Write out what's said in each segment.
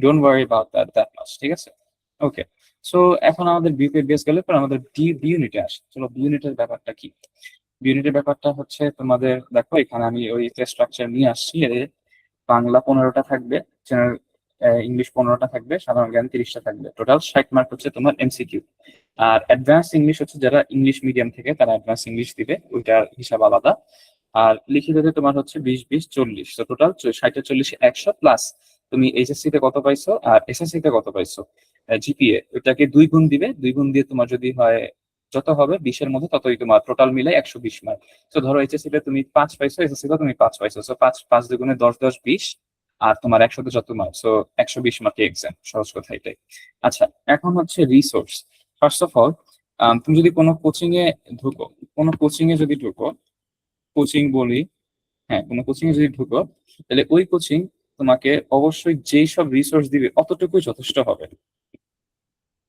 Don't worry about that much, ঠিক আছে? ওকে, so এখন আমাদের বিউকে বেস গেলে পর আমাদের ডি ইউনিটে আসে। চলো বি ইউনিটের ব্যাপারটা কি? বি ইউনিটের ব্যাপারটা হচ্ছে তোমাদের দেখো এখানে আমি ওই স্ট্রাকচার নিয়ে আসছি। বাংলা 15টা থাকবে, জেনারেল ইংলিশ 15টা থাকবে, সাধারণ জ্ঞান 30টা থাকবে, টোটাল 60 মার্ক হচ্ছে তোমার এমসিকিউ। আর অ্যাডভান্স ইংলিশ হচ্ছে যারা ইংলিশ মিডিয়াম থেকে তারা অ্যাডভান্স ইংলিশ দিবে, ওইটার হিসাব আলাদা। আর লিখিততে তোমার হচ্ছে 20-20-40, তো টোটাল 60-40-100 প্লাস তুমি এইচএসসি তে কত পাইছো আর এসএসসি তে কত পাইছো জিপিএ, ওইটাকে 2 গুণ দিবে। 2 গুণ দিয়ে তোমার যদি হয় যত হবে 20-এর মধ্যে ততই তোমার টোটাল মিলে 120 মার্ক। তো ধরো এইচএসসি তে তুমি 5 পাইছো, এসএসসি তে তুমি 5 পাইছো, সো 5 5 2 গুণে 10-10-20, আর তোমার 100তে যত মার্ক, সো 120 মার্কের এক্সাম, সহজ কথা এটাই। আচ্ছা, এখন হচ্ছে রিসোর্স। ফার্স্ট অফ অল, তুমি যদি কোনো কোচিং এ ঢুকো, কোনো কোচিং এ যদি ঢুকো, কোচিং বলি, হ্যাঁ কোনো কোচিং এ যদি ঢুকো, তাহলে ওই কোচিং তোমাকে অবশ্যই যেই সব রিসোর্স দিবে অতটুকুই যথেষ্ট হবে।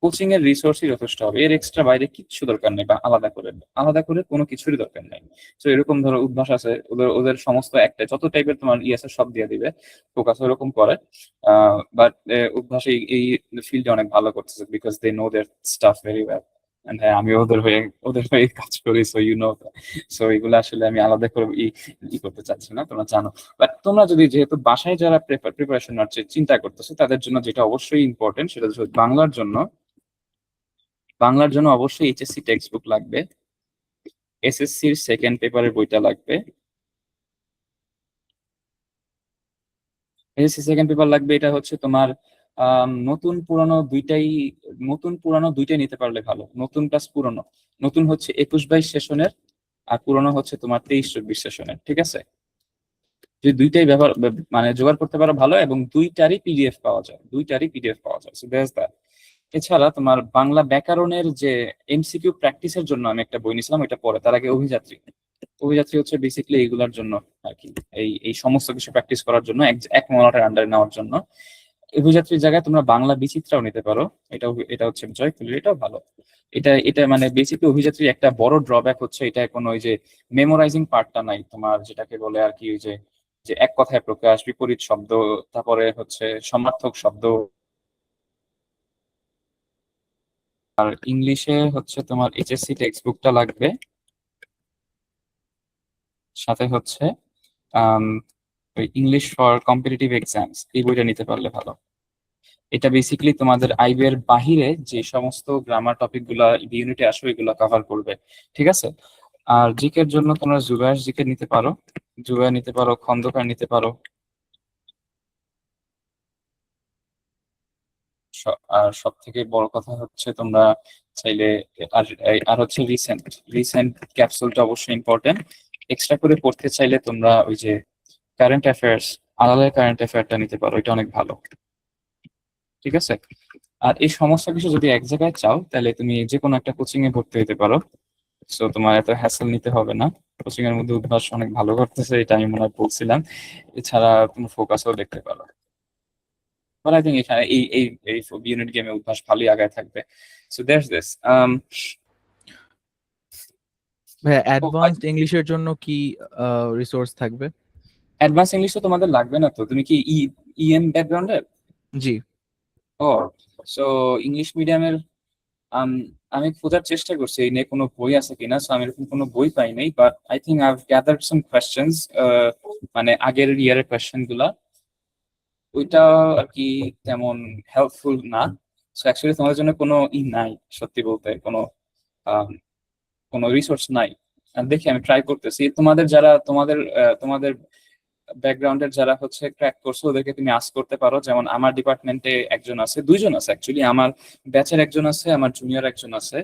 কোচিং এর রিসোর্সই যথেষ্ট হবে, এর এক্সট্রা বাইরে কিচ্ছু দরকার নেই, বা আলাদা করে কোনো কিছুরই দরকার নেই। তো এরকম ধরো উদ্ভাস আছে, ওদের ওদের সমস্ত একটা যত টাইপের তোমার আছে সব দিয়ে দিবে, ফোকাস ওরকম করে। বাট উদ্ভাস এই ফিল্ডে অনেক ভালো করতেছে, because they know their stuff very well. হ্যাঁ, আমি ওদের হয়ে কাজ করি, সো ইউ নো। সো এগুলো আসলে আমি আলাদা করে করতে চাচ্ছি না, তোমরা জানো। বাট তোমরা যদি যেহেতু বাসায় যারা প্রিপারেশন নিচ্ছে চিন্তা করতেছো, তাদের জন্য যেটা অবশ্যই ইম্পর্টেন্ট সেটা হচ্ছে বাংলার জন্য অবশ্যই এইচএসসি টেক্সট বুক লাগবে, এসএসসির সেকেন্ড পেপারের বইটা লাগবে, এসএসসি সেকেন্ড পেপার লাগবে। এটা হচ্ছে তোমার নতুন পুরানো দুইটাই নিতে পারলে ভালো, নতুন প্লাস পুরনো। নতুন হচ্ছে 21-22 সেশনের, আর পুরনো হচ্ছে তোমার 23-24 সেশনের, ঠিক আছে? যদি দুইটাই মানে জোগাড় করতে পারো ভালো, এবং দুইটারই পিডিএফ পাওয়া যায়, সো দ্যাটস দ্যাট। এছাড়া তোমার বাংলা ব্যাকরণের যে এমসিকিউ প্র্যাকটিসের জন্য আমি একটা বই নিয়েছিলাম, ওইটা পরে তার আগে অভিযাত্রী। অভিযাত্রী হচ্ছে বেসিক্যালি এইগুলোর জন্য আর কি, এই এই সমস্ত কিছু প্র্যাকটিস করার জন্য, এক মলাটের আন্ডারে নেওয়ার জন্য। অভিযাত্রীর জায়গায় তোমরা বাংলা বিচিত্রাও নিতে পারো, এটা হচ্ছে জয়ফুলের, এটাও ভালো। এটা এটা মানে বেসিক্যালি অভিযাত্রীর একটা বড় ড্রব্যাক হচ্ছে এটা কোনো ওই যে মেমোরাইজিং পার্টটা নাই তোমার, যেটাকে বলে আর কি ওই যে যে এক কথায় প্রকাশ, বিপরীত শব্দ, তারপরে হচ্ছে সমার্থক শব্দ। আর ইংলিশে হচ্ছে তোমার এইচএসসি টেক্সট বুকটা লাগবে, সাথে হচ্ছে আম, ওই ইংলিশ ফর কম্পিটিটিভ এক্সামস এই বইটা নিতে পারলে ভালো। এটা বেসিক্যালি তোমাদের আইবি এর বাহিরে যে সমস্ত গ্রামার টপিক গুলা ইউনিটে আসবে এগুলো কভার করবে, ঠিক আছে? আর জিকের জন্য তোমরা জুবায়ের জিকে নিতে পারো, জুবায়ের নিতে পারো, খন্দকার নিতে পারো। আর সব থেকে বড় কথা হচ্ছে তোমরা চাইলে আর আর হচ্ছে রিসেন্ট রিসেন্ট ক্যাপসুলটা অবশ্যই ইম্পর্টেন্ট। এক্সট্রা করে পড়তে চাইলে তোমরা ওই যে কারেন্ট অ্যাফেয়ার্স, আলাদা কারেন্ট অ্যাফেয়ারটা নিতে পারো, এটা অনেক ভালো, ঠিক আছে? আর এই সমস্ত কিছু যদি এক জায়গায় চাও তাহলে তুমি যে কোনো একটা কোচিং এ ভর্তি হতে পারো, সো তোমার এত হ্যাসেল নিতে হবে না। কোচিং এর মধ্যে উদ্ভাস অনেক ভালো করতেছে, এটা আমি মনে হয় বলছিলাম। এছাড়া তুমি ফোকাসও দেখতে পারো, বাট আই থিঙ্ক এখানে এই এই এই ইউনিট গেমে উদ্ভাস ভালোই আগায় থাকবে। So that's this. ভাইয়া অ্যাডভান্সড ইংলিশের জন্য কি রিসোর্স থাকবে? অ্যাডভান্স ইংলিশ তো তোমাদের লাগবে না, তো তুমি কি ইএম ব্যাকগ্রাউন্ডের? জি। ও, সো ইংলিশ মিডিয়ামের আমি খোঁজার চেষ্টা করছি এই নিয়ে কোনো বই আছে কিনা, সো আমি এরকম কোনো বই পাই নাই, but I think I have gathered some questions, মানে আগের ইয়ারের কোয়েশ্চেন গুলা, ওইটা আর কি তেমন হেল্পফুল না। সো অ্যাকচুয়ালি তোমাদের জন্য কোনো নাই, সত্যি বলতে আহ, কোনো রিসোর্স নাই। আর দেখি আমি ট্রাই করতেছি, তোমাদের ব্যাকগ্রাউন্ডের যারা হচ্ছে ক্র্যাক করছে ওদেরকে তুমি আস্ক করতে পারো। যেমন আমার ডিপার্টমেন্টে একজন আছে, দুইজন আছে অ্যাকচুয়ালি, আমার ব্যাচের একজন আছে, আমার জুনিয়র একজন আছে।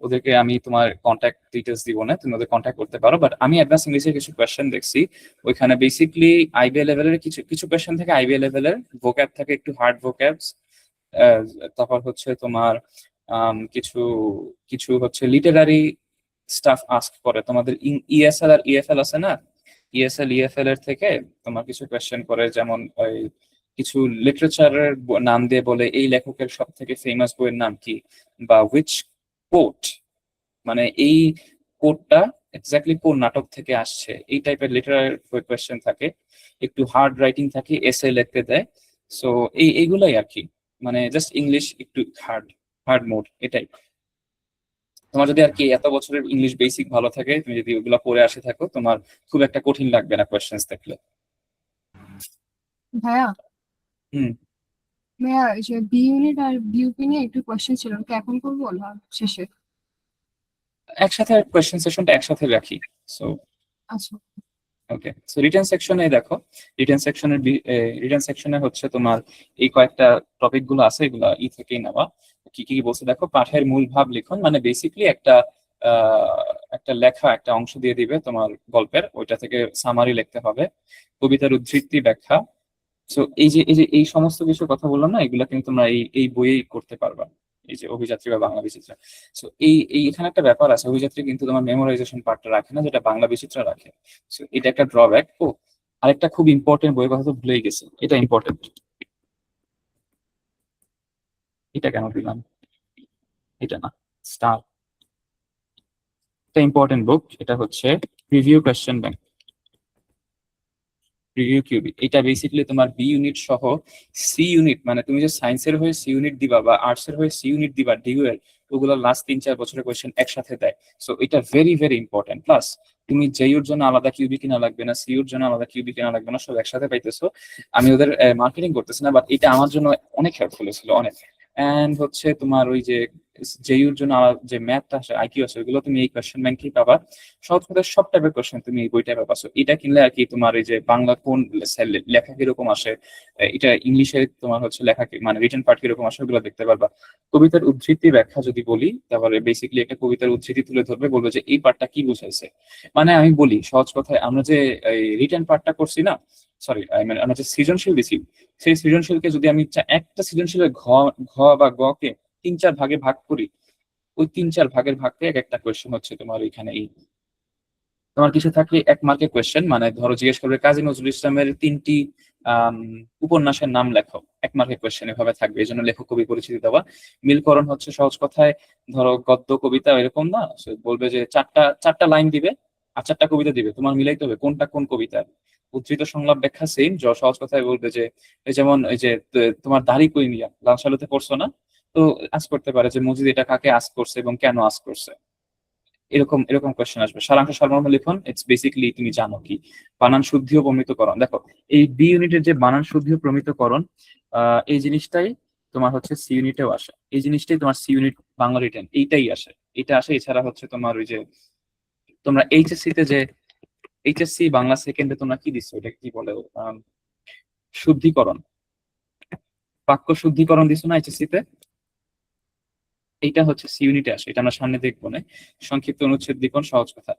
ওদেরকে আমি তোমার কন্ট্যাক্ট ডিটেলস দিব না, তুমি ওদের কন্ট্যাক্ট করতে পারো। বাট আমি অ্যাডভান্স ইংলিশের কিছু কোয়েশ্চেন দেখছি, ওইখানে বেসিকলি আইবিএ লেভেলের কিছু কিছু কোয়েশ্চেন থাকে, আইবিএ লেভেলের ভোক্যাব থাকে, একটু হার্ড ভোক্যাবস। তারপর হচ্ছে তোমার কিছু কিছু হচ্ছে লিটারারি স্টাফ আস্ক করে তোমাদের। ইএসএল আর ইএফএল আছে না, ইএফএল এর থেকে তোমার কিছু কোয়েশ্চেন করে, যেমন ওই কিছু লিটারেচারের নাম দিয়ে বলে এই লেখকের সব থেকে ফেমাস বইয়ের নাম কি, বা হুইচ কোট, মানে এই কোটটা এক্স্যাক্টলি কোন নাটক থেকে আসছে, এই টাইপের লিটারারি কোয়েশ্চেন থাকে। একটু হার্ড রাইটিং থাকে, এসে লিখতে দেয়। সো এইগুলাই আর কি, মানে জাস্ট ইংলিশ একটু হার্ড হার্ড মোড এটাই। তোমার যদি আর কি এত বছরের ইংলিশ বেসিক ভালো থাকে, তুমি যদি ওগুলা পড়ে আসে থাকো, তোমার খুব একটা কঠিন লাগবে না কোয়েশ্চেন্স দেখলে। ভাইয়া, হুম। ভাইয়া এই যে বি ইউনিট আর বিউপি নিয়ে একটু কোয়েশ্চেন ছিল, ওটা এখন করবো না শেষে? একসাথে কোয়েশ্চেন সেশনটা একসাথে রাখি। সো আচ্ছা। ওকে, সো রিটেন সেকশনে দেখো, রিটেন সেকশনে হচ্ছে তোমার এই কয়েকটা টপিক গুলো আছে, এগুলো থেকেই নেওয়া। কি কি বলছে দেখো, পাঠের মূল ভাব লিখন, মানে বেসিকলি একটা লেখা একটা অংশ দিয়ে দিবে তোমার গল্পের, ওইটা থেকে সামারি লিখতে হবে। কবিতার উদ্ধৃতি ব্যাখ্যা। সো এই সমস্ত কিছু কথা বললাম না, এগুলা কিন্তু তোমরা এই বইয়েই করতে পারবা, এই যে অভিযাত্রী বা বাংলা বিচিত্রা। সো এখানে একটা ব্যাপার আছে, অভিযাত্রী কিন্তু তোমার মেমোরাইজেশন পার্টটা রাখে না, যেটা বাংলা বিচিত্রা রাখে। সো এটা একটা ড্রব্যাক। ও আরেকটা খুব ইম্পর্টেন্ট বইয়ের কথা তো ভুলেই গেছে, এটা ইম্পর্টেন্ট। এটা কেন দিলাম, এটা না, স্টার, এটা ইম্পর্টেন্ট বুক, এটা হচ্ছে রিভিউ কোয়েশ্চেন ব্যাংক, রিভিউ কিউবি। এটা বেসিক্যালি তোমার বি ইউনিট সহ সি ইউনিট, মানে তুমি যে সায়েন্সের হয়ে সি ইউনিট দিবা বা আর্টস এর হয়ে সি ইউনিট দিবা ডিউ এর, ওগুলো লাস্ট 3-4 বছরের কোয়েশ্চেন একসাথে দেয়। সো এটা ভেরি ভেরি ইম্পর্টেন্ট। প্লাস তুমি জেইউর জন্য আলাদা কিউবি কিনা লাগবে না, সিইউর জন্য আলাদা কিউবি কিনা লাগবে না, সব একসাথে পাইতেছো। আমি ওদের মার্কেটিং করতেছি না, বাট এটা আমার জন্য অনেক হেল্পফুল ছিল, অনেক। এন্ড হচ্ছে তোমার ওই যে জেইউর জন্য যে ম্যাথটা আসে, আইকিউ আছে, ওইগুলো তুমি এই কোয়েশ্চেন ব্যাংকেই পাবা। সহজ করে সব টাইপের কোয়েশ্চেন তুমি এই বইটা পাবা। So এটা কিনলে আর কি তোমার এই যে বাংলা কোন লেখা কিরকম আসে, এটা ইংলিশে তোমার হচ্ছে লেখা মানে রিটেন পার্ট কিরকম আসে, ওগুলো দেখতে পারবা। কবিতার উদ্ধৃতি ব্যাখ্যা যদি বলি, তারপরে বেসিক্যালি একটা কবিতার উদ্ধৃতি তুলে ধরবে, বলবে যে এই পার্টটা কি বুঝাইছে। মানে আমি বলি সহজ কথায়, আমরা যে রিটেন পার্টটা করছি না, সরি মানে আমরা যে সৃজনশীল দিছি, সেই সৃজনশীলকে যদি আমি একটা সৃজনশীলের ঘ বা গ কে 3-4 ভাগে ভাগ করি, ওই 3-4 ভাগের ভাগ থেকে এক একটা কোয়েশ্চেন হচ্ছে তোমার এখানে এই। তোমার কিছু থাকলে 1 মার্কের কোয়েশ্চেন, মানে ধরো জিজ্ঞেস করবে কাজী নজরুল ইসলামের 3টি আম, উপন্যাসের নাম লেখো, 1 মার্কের কোয়েশ্চেন এভাবে থাকবে, এই জন্য লেখক কবি পরিচিতি দেওয়া। মিলকরণ হচ্ছে সহজ কথায়, ধরো গদ্য কবিতা এরকম না, সে বলবে যে চারটা চারটা লাইন দিবে আর 4টা কবিতা দিবে, তোমার মিলাইতে হবে কোনটা কোন কবিতা। উদ্ধৃত সংলাপ ব্যাখ্যা সেম, সহজ কথায় বলবে যে যেমন এই যে তোমার দাড়ি কই মিয়া লাল সালুতে পড়ছো না, তো আজ করতে পারে যে মজিদ এটা কাকে আজ করছে এবং কেন আজ করছে, এরকম এরকম কোয়েশ্চেন আসবে। সারাংশ সারমর্ম লিখন, ইটস বেসিক্যালি তুমি জানো কি বানান শুদ্ধি ও প্রমিতকরণ। দেখো এই বি ইউনিটের যে বানান শুদ্ধি ও প্রমিতকরণ, এই জিনিসটাই তোমার হচ্ছে সি ইউনিটেও আসে, এই জিনিসটাই তোমার সি ইউনিট বাংলা রিটেন এইটাই আসে, এটা আসে। এছাড়া হচ্ছে তোমার ওই যে তোমরা এইচএসসি তে যে এইচএসসি বাংলা সেকেন্ডে তোমরা কি দিচ্ছ, এটা কি বলে, আম, শুদ্ধিকরণ, বাক্য শুদ্ধিকরণ দিছো না এইচএসসি তে, এইটা হচ্ছে সি ইউনিটে আসে, এটা আমরা সামনে দেখবো না। সংক্ষিপ্ত অনুচ্ছেদ লিখন, সহজ কথা।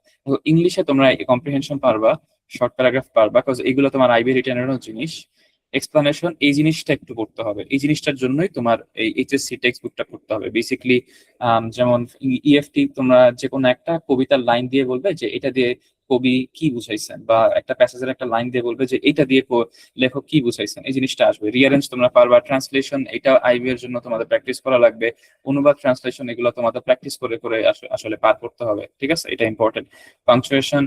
ইংলিশে তোমরা কম্প্রিহেনশন পারবা, শর্ট প্যারাগ্রাফ পারবা, বিকজ এগুলো তোমার আইবি রিটেনেরও জিনিস। এক্সপ্লানেশন, এই জিনিসটা একটু পড়তে হবে, এই জিনিসটার জন্যই তোমার এই এইচএসসি টেক্সট বুকটা পড়তে হবে বেসিক্যালি। যেমন ইএফটি, তোমরা যে কোনো একটা কবিতার লাইন দিয়ে বলবে যে এটা দিয়ে কবি কি বুঝাইছেন, বা একটা প্যাসেজের একটা লাইন দিয়ে বলবে যে এটা দিয়ে লেখক কি বুঝাইছেন, এই জিনিসটা আসবে। রিয়ারেঞ্জ তোমরা পারবা, ট্রান্সলেশন এটা আইবি এর জন্য তোমাদের প্র্যাকটিস করা লাগবে। অনুবাদ, ট্রান্সলেশন এগুলো তোমাদের প্র্যাকটিস করে করে আসলে পার করতে হবে, ঠিক আছে, এটা ইম্পর্টেন্ট। পাংচুয়েশন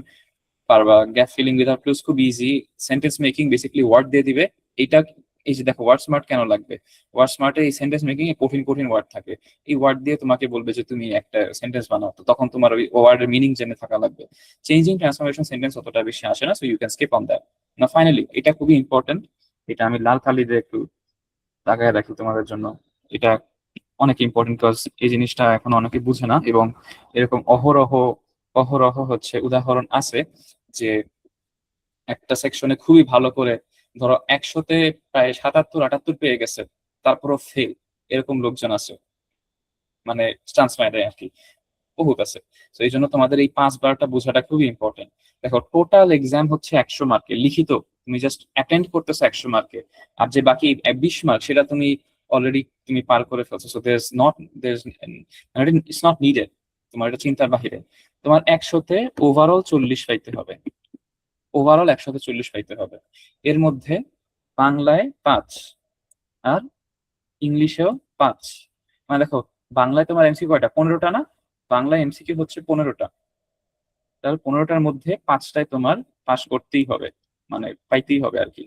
পারবা, গ্যাপ ফিলিং উইদাউট ক্লুজ খুব easy. Sentence making basically word দিয়ে দিবে, এটা এই যে দেখো ওয়ার্ড স্মার্ট কেন লাগবে, ওয়ার্ড স্মার্টে এই সেন্টেন্স মেকিং এ কঠিন কঠিন ওয়ার্ড থাকে, এই ওয়ার্ড দিয়ে তোমাকে বলবে যে তুমি একটা সেন্টেন্স বানাও, তো তখন তোমার ওই ওয়ার্ডের মিনিং জেনে থাকা লাগবে। চেঞ্জিং ট্রান্সফরমেশন সেন্টেন্স অতটা বেশি আসে না, so you can skip on that. না ফাইনালি এটা খুবই ইম্পর্টেন্ট, এটা আমি লাল কালি দিয়ে একটু তাকায় রাখি তোমাদের জন্য। এটা অনেক ইম্পর্টেন্ট, বিকজ এই জিনিসটা এখন অনেকে বুঝে না, এবং এরকম অহরহ অহরহ হচ্ছে উদাহরণ আছে যে একটা সেকশনে খুবই ভালো করে, ধরো 100-তে প্রায় 77-78 পেয়ে গেছে, তারপরও ফেল, এরকম লোকজন আছে, মানে চান্স পায় দেয় আর কি, বহুত আছে। তো এই জন্য তোমাদের এই 5-12টা বোঝাটা খুবই ইম্পর্টেন্ট। দেখো টোটাল এক্সাম হচ্ছে 100 মার্কের লিখিত, তুমি জাস্ট অ্যাটেন্ড করতেছো 100 মার্কে, আর যে বাকি 20 মার্ক সেটা তুমি অলরেডি তুমি পার করে ফেলছো। সো ইটস নট নিডেড, তোমার এটা চিন্তার বাহিরে। তোমার 100-তে ওভারঅল 40 পাইতে হবে, ওভারঅল 100-তে 40 পাইতে হবে। এর মধ্যে বাংলায় 5 আর ইংলিশেও 5। মানে দেখো বাংলায় তোমার এমসিকিউ কয়টা, 15টা না, বাংলায় এমসিকিউ হচ্ছে 15টা, তাহলে 15টার মধ্যে 5টায় তোমার পাস করতেই হবে, মানে পাইতেই হবে আর কি।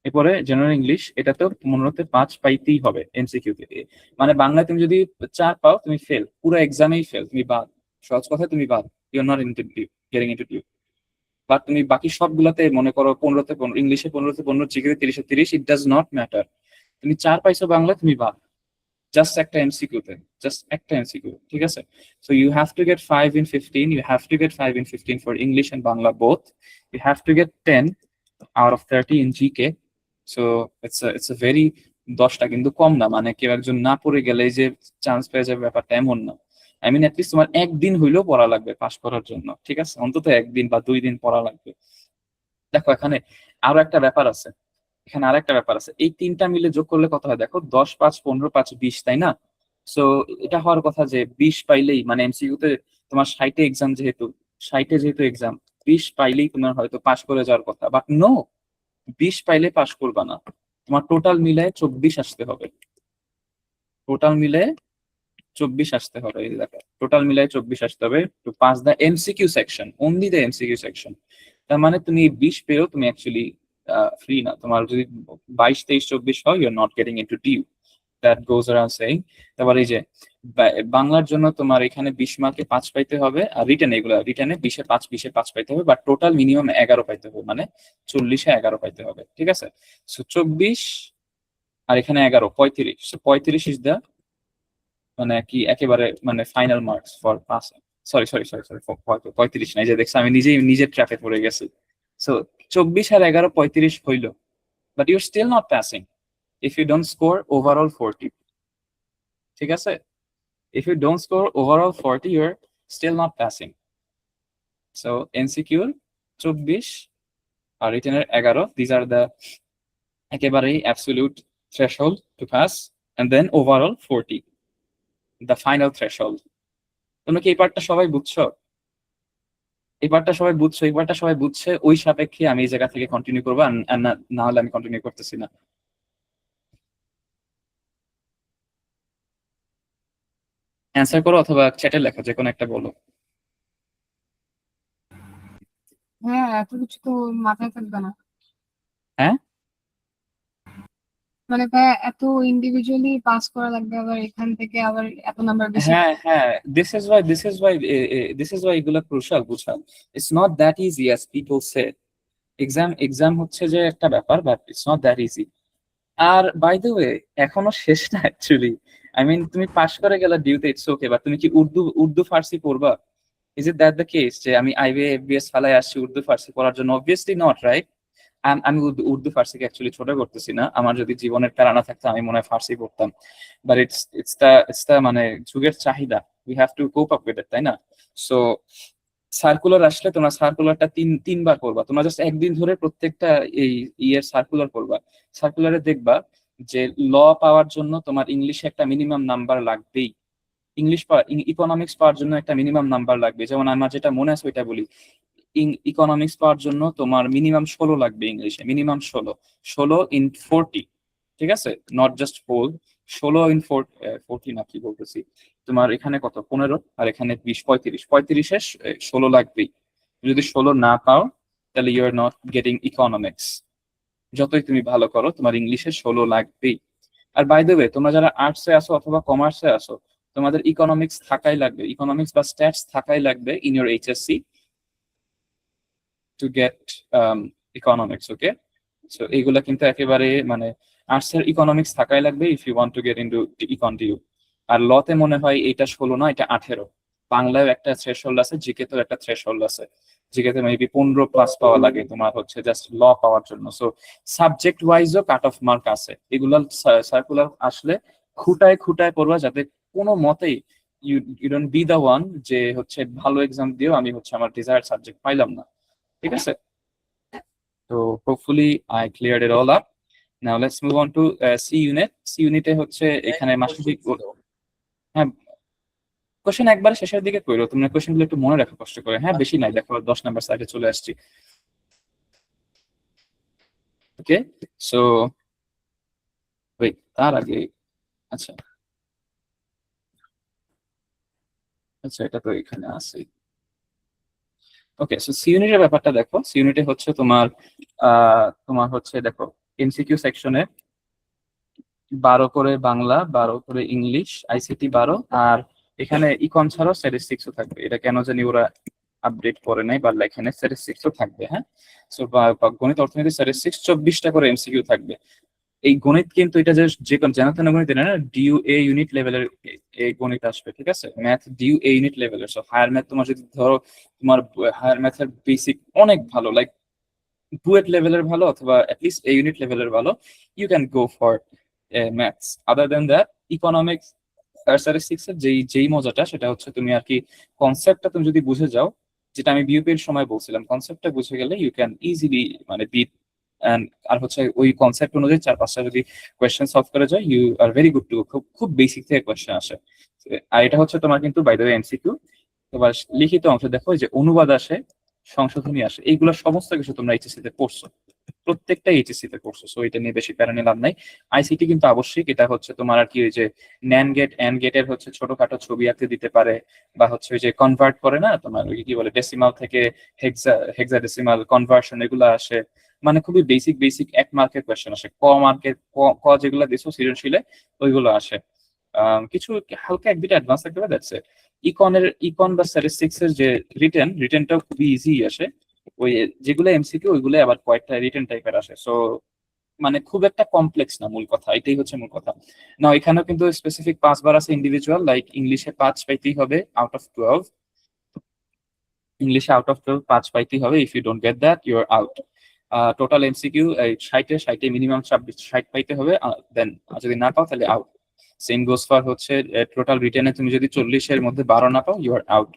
এরপরে জেনারেল ইংলিশ, এটাতেও 15-তে 5 পাইতেই হবে এমসিকিউ তে দিয়ে। মানে বাংলায় তুমি যদি 4 পাও তুমি ফেল, পুরো এক্সামেই ফেল, তুমি বাদ। সহজ কথায় তুমি বাদ, you are not into DU, getting into DU. বা তুমি বাকি সবগুলাতে মনে করো 15-তে 15, ইংলিশে 15-তে 15, জিকেতে 30-এ 30, ইট ডাজ নট ম্যাটার। তুমি 4 পাইছো বাংলা, তুমি বাদ, জাস্ট একটা এমসিকিউ তে, জাস্ট একটা এমসিকিউ, ঠিক আছে? So you have to get 5 in 15, you have to get 5 in 15 for English and Bangla both. You have to get 10 out of 30 in GK. So it's a very, 10টা কিন্তু কম না, মানে কেউ একজন না পড়ে গেলে যে চান্স পেয়ে যাবে ব্যাপারটা এমন না। আই মিন অ্যাটলিস্ট তোমার একদিন হইলেও পড়া লাগবে পাস করার জন্য, ঠিক আছে? অন্তত একদিন বা 2 দিন পড়া লাগবে। দেখো এখানে আরো একটা ব্যাপার আছে, এখানে আরেকটা ব্যাপার আছে, এই তিনটা মিলে যোগ করলে কত হয় দেখো, 10, 5, 15, 5, 20, তাই না? সো এটা হওয়ার কথা যে 20 পাইলেই, মানে এমসিকিউ তে তোমার 60-এ এক্সাম, যেহেতু 60-এ যেহেতু এক্সাম, 20 পাইলেই তোমার হয়তো পাস করে যাওয়ার কথা, বাট নো, 20 পাইলে পাস করবা না, তোমার টোটাল মিলায় 24 আসতে হবে। টোটাল মিলে 24 আসতে হবে, এই দেখো টোটাল মিলায় 24 আসতে হবে to pass the MCQ section, only the MCQ section. তার মানে তুমি 20 পেয়েও তুমি অ্যাকচুয়ালি ফ্রি না। তোমার যদি 22, 23, 24 হয়, you are not getting into DU, that goes around saying. তারপর এই যে বাংলার জন্য তোমার এখানে 20 মার্কে 5 পাইতে হবে, আর রিটেন, এগুলো রিটেনে 20-এ 5, 20-এ 5 পাইতে হবে, বাট টোটাল মিনিমাম 11 পাইতে হবে, মানে 40-এ 11 পাইতে হবে, ঠিক আছে? সো 24 আর এখানে 11, 35। সো 35 ইজ দ্য, মানে কি একেবারে মানে final marks for pass. Sorry sorry sorry sorry 35 নাই, যে দেখছো আমি নিজেই নিজের ট্র্যাপে পড়ে গেছি। সো 24 আর 11, 35 হইলো, but you still not passing if you don't score overall 40, ঠিক আছে? If you don't score overall 40, you are still not passing. So এমসিকিউর 24 আর রিটেনের 11, দিজ আর দ্য একেবারেই absolute threshold to pass, and then overall 40, the final threshold. তোমরা কি এই পার্টটা সবাই বুঝছো? এই পার্টটা সবাই বুঝছো? এই পার্টটা সবাই বুঝছে, ওই সাপেক্ষে আমি এই জায়গা থেকে কন্টিনিউ করবো, আর না হলে আমি কন্টিনিউ করতেছি না। অ্যান্সার করো অথবা চ্যাটে লেখো, যে কোনো একটা বলো। হ্যাঁ, এত কিছু তো মাথায় থাকবে না। হ্যাঁ মানে ভাইয়া এত ইন্ডিভিজুয়ালি পাস করা লাগবে, আবার এখান থেকে আবার এত নাম্বার বেশি। হ্যাঁ হ্যাঁ, দিস ইজ ওয়াই এগুলো ক্রুশাল, বুঝাল। It's not that easy as people say. Exam হচ্ছে যে একটা ব্যাপার, but it's not that easy. আর বাই দ্য ওয়ে, এখনো শেষ না অ্যাকচুয়ালি। আই মিন তুমি পাশ করে গেলে ডিউতে, ইটস ওকে, বাট তুমি কি উর্দু উর্দু ফার্সি পড়বা? Is it that the case যে আমি আইবিএ এফবিএস ফালায় আসছি উর্দু ফার্সি পড়ার জন্য? Obviously not, right? আমি উর্দু ফার্সিকে অ্যাকচুয়ালি ছোট করতেছি না, আমার যদি জীবনের প্যারা না থাকতো আমি মনে হয় ফার্সি পড়তাম। বাট ইটস দা মানে যুগের চাহিদা, we have to cope up with it, তাই না? সো সার্কুলার আসলে তোমরা সার্কুলারটা তিনবার করবা, তোমরা জাস্ট একদিন ধরে প্রত্যেকটা এই ইয়ের সার্কুলার করবা। সার্কুলারে দেখবা যে ল পাওয়ার জন্য তোমার ইংলিশে একটা মিনিমাম নাম্বার লাগবেই, ইকোনমিক্স পাওয়ার জন্য একটা মিনিমাম নাম্বার লাগবে। যেমন আমার যেটা মনে আছে ওইটা বলি, ইকোনমিক্স পাওয়ার জন্য তোমার মিনিমাম 16 লাগবে, ইংলিশে মিনিমাম 16 ইন 40, ঠিক আছে? নট জাস্ট 4, 16 ইন 40 না, কি বলতেছি, তোমার এখানে কত 15 আর এখানে 20, 35 16 লাগবেই। যদি 16 না পাও, তাহলে you are not getting economics. যতই তুমি ভালো করো, তোমার ইংলিশে 16 লাগবেই। আর বাই দ্য ওয়ে, তোমরা যারা আর্টসে আসো অথবা কমার্সে আসো, তোমাদের ইকোনমিক্স থাকাই লাগবে, ইকোনমিক্স বা স্ট্যাটস থাকাই লাগবে in your HSC to get economics, okay? So এইগুলা কিন্তু একেবারে মানে আর্টস এর ইকোনমিক্স থাকাই লাগবে if you want to get into econ DU. আর লতে মনে হয় এটা 16 না, এটা 18। বাংলায় একটা থ্রেশহোল্ড আছে, জিকে তো একটা থ্রেশহোল্ড আছে, জিকে তে মেবি 15 প্লাস পাওয়া লাগে তোমার হচ্ছে জাস্ট ল পাওয়ার জন্য। সো সাবজেক্ট ওয়াইজও কাট অফ মার্ক আছে। এগুলা সার্কুলার আসলে খুঁটায় খুঁটায় পড়বা, যাতে কোনো মতেই you you don't be the one যে হচ্ছে ভালো এক্সাম দিয়েও আমি হচ্ছে আমার ডিজায়ার্ড সাবজেক্ট পাইলাম না, ঠিক আছে? তো hopefully I cleared it all up. Now let's move on to C unit. C ইউনিটে হচ্ছে এখানে মাসিক, হ্যাঁ কোশ্চেন একবার শেষের দিকে কইরো, তুমি কোশ্চেনগুলো একটু মনে রাখো কষ্ট করে। হ্যাঁ বেশি নাই, দেখো 10 নাম্বার সাইডে চলে আসছি। ওকে, সো ওয়েট, তার আগে আচ্ছা আচ্ছা, এটা তো এখানে আছে। ওকে, সো সি ইউনিটের ব্যাপারটা দেখো। সি ইউনিটে হচ্ছে তোমার তোমার হচ্ছে দেখো এমসিকিউ সেকশনে 12 করে বাংলা, 12 করে ইংলিশ, আইসিটি 12, আর এখানে ইকন ছাড়াও স্ট্যাটিস্টিক্সও থাকবে। এটা কেন জানি ওরা আপডেট করে নাই, বা এখানে স্ট্যাটিস্টিক্সও থাকবে। হ্যাঁ, সো গণিত অর্থনীতি স্ট্যাটিস্টিক্স 24টা করে এমসিকিউ থাকবে। এই গণিত কিন্তু এটা যে কোনো জানাতেন গণিত না, ডিউ এ ইউনিট লেভেলের এই গণিত আসবে, ঠিক আছে? ম্যাথ ডিউ এ ইউনিট লেভেলের। সো হায়ার ম্যাথ তোমার যদি ধরো, তোমার হায়ার ম্যাথের বেসিক অনেক ভালো, লাইক বুয়েট লেভেলের ভালো অথবা অ্যাটলিস্ট এ ইউনিট লেভেলের ভালো, you can go for maths. Other than that, economics আর স্ট্যাটিস্টিক্স এর যেই মজাটা সেটা হচ্ছে তুমি আর কি কনসেপ্টটা তুমি যদি বুঝে যাও, যেটা আমি বিউপি এর সময় বলছিলাম, কনসেপ্টটা বুঝে গেলে ইউ ক্যান ইজিলি মানে বিট। আর হচ্ছে ওই কনসেপ্ট অনুযায়ী 4-5টা যদি কোয়েশ্চেন সলভ করে যায়, you are very good too. খুব খুব বেসিক থেকে কোয়েশ্চেন আসে। আর এটা হচ্ছে তোমার কিন্তু বাই দ্য ওয়ে এমসিকিউ। তোমার লিখিত অংশ দেখো, এই যে অনুবাদ আসে, সংশোধনী আসে, এইগুলো সমস্ত কিছু তোমরা এইচএসসি তে পড়ছো, প্রত্যেকটা এইচএসসি তে পড়ছো। সো এটা নিয়ে বেশি প্যারা নিয়ে লাভ নাই। আইসিটি কিন্তু আবশ্যিক। এটা হচ্ছে তোমার আর কি ওই যে ন্যান গেট এন্ড গেটের হচ্ছে ছোটখাটো ছবি আঁকতে দিতে পারে, বা হচ্ছে ওই যে কনভার্ট করে না তোমার, ওই কি বলে ডেসিমাল থেকে হেক্সাডেসিমাল কনভার্সন, এগুলো আসে। মানে খুবই বেসিক বেসিক 1 মার্কের কোয়েশ্চেন আসে। মার্কের ক যেগুলো দিছো সৃজনশীলে, ওইগুলো আসে। কিছু হালকা 1-2টা অ্যাডভান্স থাকতে পারে, দ্যাটস ইট। ইকন বা স্ট্যাটিস্টিক্স এর যে রিটেনটাও খুবই ইজি আসে। ওই যেগুলো এমসিকিউ ওইগুলো আবার কয়েকটা রিটেন টাইপের আসে। সো মানে খুব একটা কমপ্লেক্স না, মূল কথা এটাই হচ্ছে মূল কথা। না, এখানেও কিন্তু স্পেসিফিক 5 বার আছে ইন্ডিভিজুয়াল, লাইক ইংলিশে 5 পাইতেই হবে আউট অফ 12। ইংলিশে আউট অফ 12 5 পাইতেই হবে। If you don't get that, you are out. Total MCQ 60 minimum 60 পাইতে হবে, দেন যদি না পাও তাহলে আউট। সেম গোস ফর হচ্ছে টোটাল রিটেনে তুমি যদি 40-এর মধ্যে 12 না পাও, ইউ আর আউট।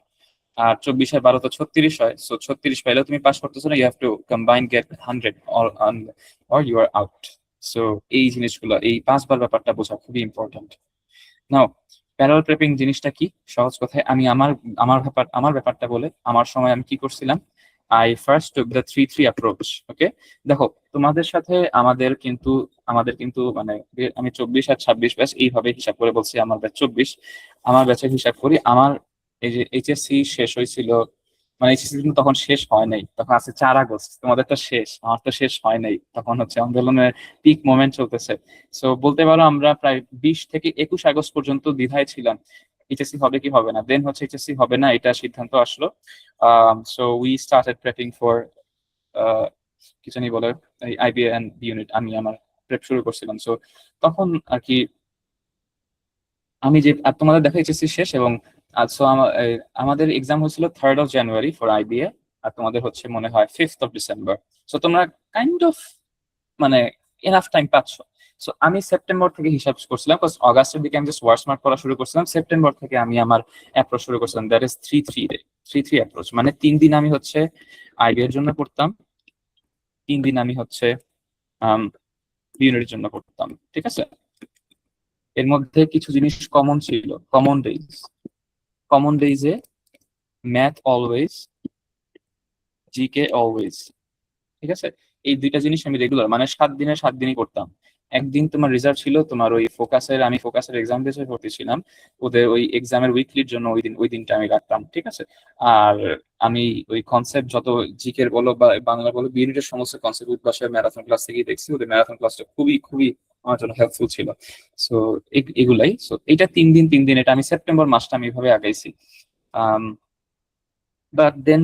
আর 24 আর 12 তো 36 হয়। সো 36 পাইলেও তুমি পাস করতেছো না, you have to combine get 100 or you are out. So এই জিনিসগুলো, এই 5 বার ব্যাপারটা বোঝা খুবই ইম্পর্টেন্ট। নাও, প্যারাল প্রেপিং জিনিসটা কি? সহজ কথায় আমি আমার ব্যাপারটা বলে, আমার সময় আমি কি করছিলাম। I first took the 3-3 approach. Okay, দেখো তোমাদের সাথে আমাদের কিন্তু মানে আমি 24 আর 26 ব্যাচ এইভাবে হিসাব করে বলছি। আমার ব্যাচ 24, আমার ব্যাচের হিসাব করি। আমার এই যে এইচএসসি শেষ হয়েছিল, মানে এইচএসসি কিন্তু তখন শেষ হয় নাই, তখন আছে 4 আগস্ট। তোমাদের তো শেষ, আমার তো শেষ হয় নাই। তখন হচ্ছে আন্দোলনের পিক মোমেন্ট চলতেছে। সো বলতে পারো আমরা প্রায় 20 থেকে 21 আগস্ট পর্যন্ত দ্বিধায় ছিলাম, এইচএসসি হবে কি হবে না। দেন হচ্ছে এইচএসসি হবে না, এটা সিদ্ধান্ত আসলো। সো উই স্টার্টেড প্রেপিং ফর কি জানি বলে এই আইবিএ এন্ড বি ইউনিট। আমি আমার প্রেপ শুরু করছিলাম। সো তখন আর কি আমি যে আর তোমাদের দেখা এইচএসসি শেষ, এবং সো আমাদের এক্সাম হয়েছিল 3rd of January for IBA, আর তোমাদের হচ্ছে মনে হয় 5th অফ ডিসেম্বর। সো তোমরা কাইন্ড অফ মানে এনাফ টাইম পাচ্ছ। সো আমি সেপ্টেম্বর থেকে হিসাব করছিলাম, বিকজ অগাস্টের দিকে আমি জাস্ট ওয়ার্ড স্মার্ট পড়া শুরু করছিলাম। সেপ্টেম্বর থেকে আমি আমার অ্যাপ্রোচ শুরু করছিলাম, দ্যাট ইজ 3-3 অ্যাপ্রোচ। মানে 3 দিন আমি হচ্ছে আইবি এর জন্য পড়তাম, 3 দিন আমি হচ্ছে ইউনিটের জন্য পড়তাম, ঠিক আছে? এর মধ্যে কিছু জিনিস কমন ছিল। কমন ডেইজে ম্যাথ অলওয়েজ, জিকে অলওয়েজ, ঠিক আছে? এই 2টা জিনিস আমি রেগুলার মানে 7 দিনের 7 দিনই করতাম। একদিন তোমার রিজার্ভ ছিল তোমার ওই আমি ফোকাসের এক্সাম বেসে ভর্তি ছিলাম, ওদের ওই এক্সামের উইকলির জন্য ওই দিনটা আমি রাখতাম, ঠিক আছে? আর আমি ওই কনসেপ্ট যত জিকের বলো বা বাংলা বলো, বিএনএর সমস্ত কনসেপ্ট উদ্ভাসে ম্যারাথন ক্লাস থেকেই দেখছি। ওদের ম্যারাথন ক্লাসটা খুবই খুবই আমার জন্য হেল্পফুল ছিল। সো এগুলাই। সো এটা 3 দিন, এটা আমি সেপ্টেম্বর মাসটা আমি এভাবে আগাইছি। বাট দেন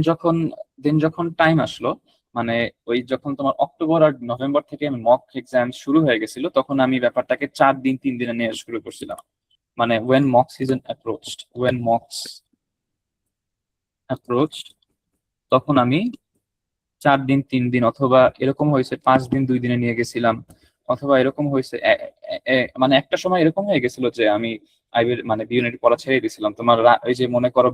যখন টাইম আসলো, মানে ওই যখন তোমার অক্টোবর আর নভেম্বর থেকে আমি মক এক্সাম শুরু হয়ে গেছিল, তখন আমি ব্যাপারটাকে 4 দিন 3 দিনে নিয়ে শুরু করছিলাম। মানে ওয়েন মক সিজন অ্যাপ্রোচড, তখন আমি 4 দিন 3 দিন, অথবা এরকম হয়েছে 5 দিন 2 দিনে নিয়ে গেছিলাম, অথবা এরকম হয়েছে মানে একটা সময় এরকম হয়ে গেছিল যে আমি আইবির মানে বিউনিট পড়া ছেড়ে দিয়েছিলাম। তোমার ওই যে মনে করো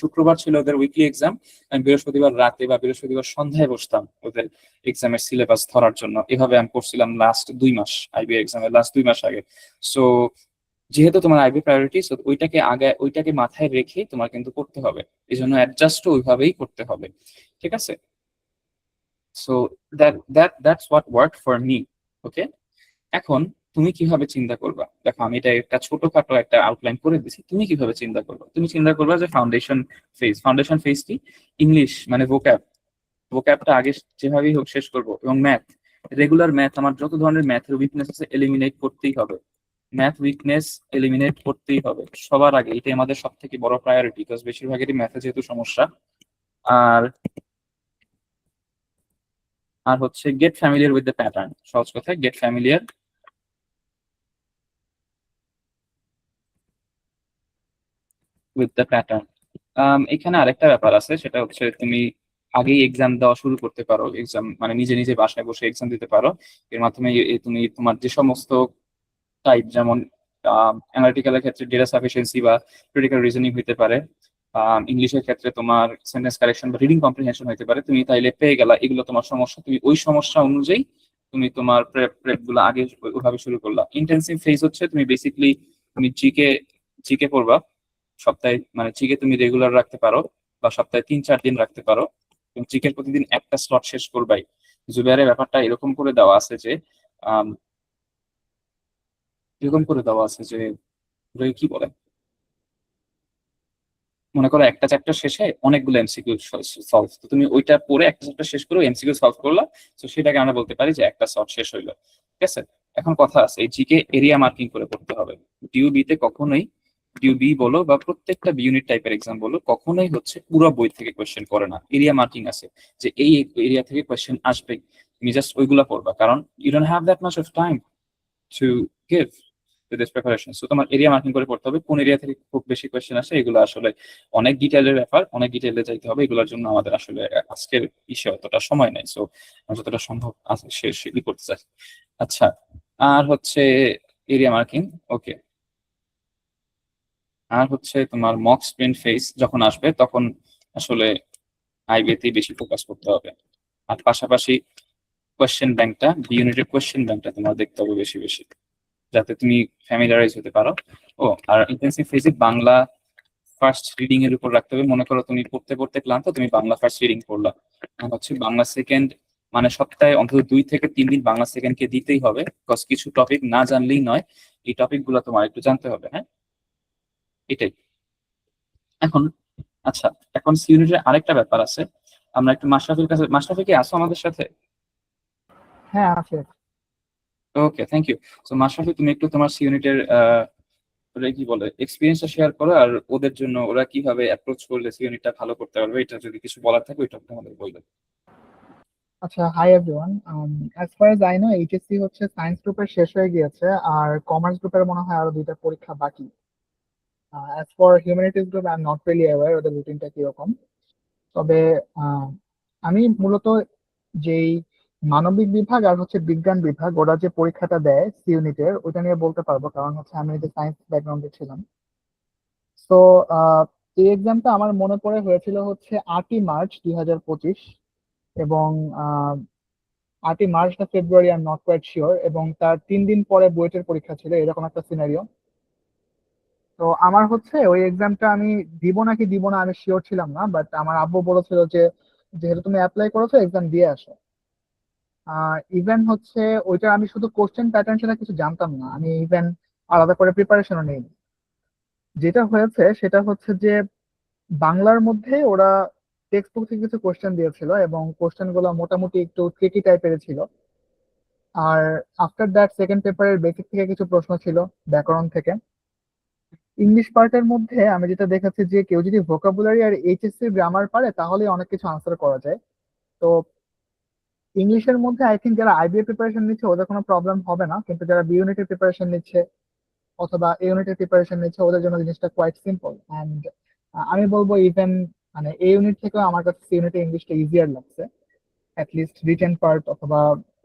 শুক্রবার ছিল ওদের উইকলি এক্সাম, আমি বৃহস্পতিবার রাতে বা বৃহস্পতিবার সন্ধ্যায় বসতাম ওদের এক্সামের সিলেবাস ধরার জন্য। এভাবে আমি করছিলাম লাস্ট 2 মাস, আইবি এক্সামের লাস্ট 2 মাস আগে। সো যেহেতু তোমার আইবি প্রায়োরিটি, সো ওইটাকে মাথায় রেখে তোমার কিন্তু করতে হবে। এই জন্য অ্যাডজাস্ট ওইভাবেই করতে হবে, ঠিক আছে? So that's what work for me. Okay, এখন তুমি কিভাবে চিন্তা করবা? দেখো আমি এটা একটা ছোটখাটো একটা আউটলাইন করে দিচ্ছি। তুমি কিভাবে চিন্তা করবা? তুমি চিন্তা করবা যে ফাউন্ডেশন ফেজ কি? ইংলিশ মানে ভোক্যাবটা আগে যেভাবেই হোক শেষ করব, এবং ম্যাথ রেগুলার ম্যাথ, আমার যত ধরনের ম্যাথের উইকনেস আছে এলিমিনেট করতেই হবে। ম্যাথ উইকনেস এলিমিনেট করতেই হবে সবার আগে, এটাই আমাদের সব থেকে বড় প্রায়োরিটি, বিকজ বেশিরভাগেরই ম্যাথে যেহেতু সমস্যা। আর আর হচ্ছে get familiar with the pattern, সহজ কথায় get familiar with the pattern. এখানে আরেকটা ব্যাপার আছে, সেটা হচ্ছে তুমি আগেই এক্সাম দেওয়া শুরু করতে পারো, এক্সাম মানে নিজে নিজে বাসায় বসে এক্সাম দিতে পারো। এর মাধ্যমে তুমি তোমার যে সমস্ত টাইপ, যেমন অ্যানালিটিক্যালের ক্ষেত্রে ডেটা সাফিসিয়েন্সি বা ক্রিটিক্যাল রিজনিং হতে পারে, ইংলিশের ক্ষেত্রে তোমার সেন্টেন্স কারেকশন বা রিডিং কম্প্রিহেনশন হতে পারে, তুমি তাইলে পেয়ে গেলা। এগুলো তোমার সমস্যা, তুমি ওই সমস্যা অনুযায়ী তুমি তোমার প্রেপ গুলো আগে ওইভাবে শুরু করলা। ইন্টেন্সিভ ফেজ হচ্ছে তুমি বেসিকলি তুমি জিকে জিকে পড়বা সপ্তাহে, মানে জিকে তুমি রেগুলার রাখতে পারো বা সপ্তাহে 3-4 দিন রাখতে পারো, এবং জিকে প্রতিদিন একটা স্লট শেষ করবাই। জুবিয়ারের ব্যাপারটা এরকম করে দেওয়া আছে যে আম, এরকম করে দেওয়া আছে যে ওটাকে কি বলে, মনে করো একটা চ্যাপ্টার শেষে অনেকগুলো এমসিকিউ সলভ, তো তুমি ওইটা পড়ে একটা চ্যাপ্টার শেষ করে এমসিকিউ সলভ করলা, তো সেটাকে আমরা বলতে পারি যে একটা শর্ট শেষ হইলো। ঠিক আছে, এখন কথা আছে, এই জিকে এরিয়া মার্কিং করে পড়তে হবে। ডিউবি তে কখনোই, ডিউবি বলো বা প্রত্যেকটা ইউনিট টাইপের এক্সাম বলো, কখনোই হচ্ছে পুরো বই থেকে কোয়েশ্চেন করে না, এরিয়া মার্কিং আছে যে এই এরিয়া থেকে কোয়েশ্চেন আসবে, তুমি জাস্ট ওইগুলা পড়বা, কারণ you don't have that much of time to give to this preparation. So তোমার এরিয়া মার্কিং করে পড়তে হবে কোন এরিয়া থেকে খুব বেশি কোয়েশ্চেন আসে। এগুলো আসলে অনেক ডিটেইলের ব্যাপার, অনেক ডিটেইলে যাইতে হবে, এগুলোর জন্য আমাদের আসলে আজকের বিষয়ে অতটা সময় নাই। সো যতটা সম্ভব আছে সেগুলি করতে চাই। আচ্ছা, আর হচ্ছে এরিয়া মার্কিং, ওকে। আর হচ্ছে তোমার মক স্প্রিন্ট ফেজ যখন আসবে তখন আসলে আইবিতে বেশি ফোকাস করতে হবে। আর পাশাপাশি কোয়েশ্চেন ব্যাংকটা, বি ইউনিটের কোয়েশ্চেন ব্যাংকটা তোমার দেখতে হবে বেশি বেশি, যাতে তুমি ফ্যামিলিয়ারাইজ হতে পারো। ও আর ইন্টেন্সিভ ফেজে বাংলা ফার্স্ট রিডিং এর উপর রাখতে হবে। মনে করো তুমি পড়তে পড়তে ক্লান্ত, তুমি বাংলা ফার্স্ট রিডিং পড়লা, আর হচ্ছে বাংলা সেকেন্ড, মানে সপ্তাহে অন্তত 2 থেকে 3 দিন বাংলা সেকেন্ড কে দিতেই হবে, বিকজ কিছু টপিক না জানলেই নয়, এই টপিক গুলো তোমার একটু জানতে হবে। হ্যাঁ, এটাই। এখন আচ্ছা, এখন সি ইউনিটের আরেকটা ব্যাপার আছে, আমরা একটু মাশরাফির কাছে, মাশরাফি কি আসো আমাদের সাথে? হ্যাঁ আছে। ওকে, থ্যাংক ইউ। সো মাশরাফি, তুমি একটু তোমার সি ইউনিটের ওরা কি বলে এক্সপিরিয়েন্সটা শেয়ার করো, আর ওদের জন্য ওরা কিভাবে অ্যাপ্রোচ করলে সি ইউনিটটা ভালো করতে পারবে, এটা যদি কিছু বলার থাকে ওইটা আমাদের বলবেন। আচ্ছা, hi everyone. As far as I no HSC হচ্ছে সায়েন্স গ্রুপের শেষ হয়ে গিয়েছে, আর কমার্স গ্রুপের মনে হয় আরো 2টা পরীক্ষা বাকি। As for humanities group I am not really aware ওদের রুটিনটা কিরকম। তবে আহ, আমি মূলত যেই মানবিক বিভাগ আর হচ্ছে বিজ্ঞান বিভাগ ওরা যে পরীক্ষাটা দেয় সি ইউনিটের, ওইটা নিয়ে বলতে পারবো, কারণ হচ্ছে আমি যে সায়েন্স ব্যাকগ্রাউন্ডে ছিলাম। তো এই এক্সামটা আমার মনে পড়ে হয়েছিল হচ্ছে 8ই মার্চ 2025, এবং 8ই মার্চ না February, I am not quite sure, এবং তার 3 দিন পরে বুয়েটের পরীক্ষা ছিল, এরকম একটা সিনারিও। তো আমার হচ্ছে ওই এক্সামটা আমি দিব নাকি দিব না আমি শিওর ছিলাম না, বাট আমার আব্বু বলেছিল যে যেহেতু তুমি অ্যাপ্লাই করেছো এক্সাম দিয়ে আসো। ইভেন হচ্ছে ওইটা আমি শুধু কোশ্চেন প্যাটার্ন সেটা কিছু জানতাম না, আমি ইভেন আলাদা করে প্রিপারেশনও নেইনি। যেটা হয়েছে সেটা হচ্ছে যে বাংলার মধ্যে ওরা টেক্সট বুক থেকে কিছু কোশ্চেন দিয়েছিল, এবং কোশ্চেন গুলো মোটামুটি একটু ট্রিকি টাইপের ছিল। আর আফটার দ্যাট সেকেন্ড পেপারের বেসিক থেকে কিছু প্রশ্ন ছিল, ব্যাকরণ থেকে। ইংলিশ পার্টের মধ্যে আমি যেটা দেখেছি যে কেউ যদি ভোকাবুলারি আর এইচএসসি গ্রামার পারে তাহলে অনেক কিছু আনসার করা যায়। তো ইংলিশের মধ্যে আই থিঙ্ক যারা আইবিএ প্রিপারেশন নিচ্ছে ওদের কোনো প্রবলেম হবে না, কিন্তু যারা বি ইউনিটের প্রিপারেশন নিচ্ছে অথবা এ ইউনিটের প্রিপারেশন নিচ্ছে ওদের জন্য জিনিসটা কোয়াইট সিম্পল। অ্যান্ড আমি বলবো ইভেন মানে এ ইউনিট থেকেও আমার কাছে সি ইউনিটে ইংলিশটা ইজিয়ার লাগছে, অ্যাটলিস্ট রিটেন পার্ট অথবা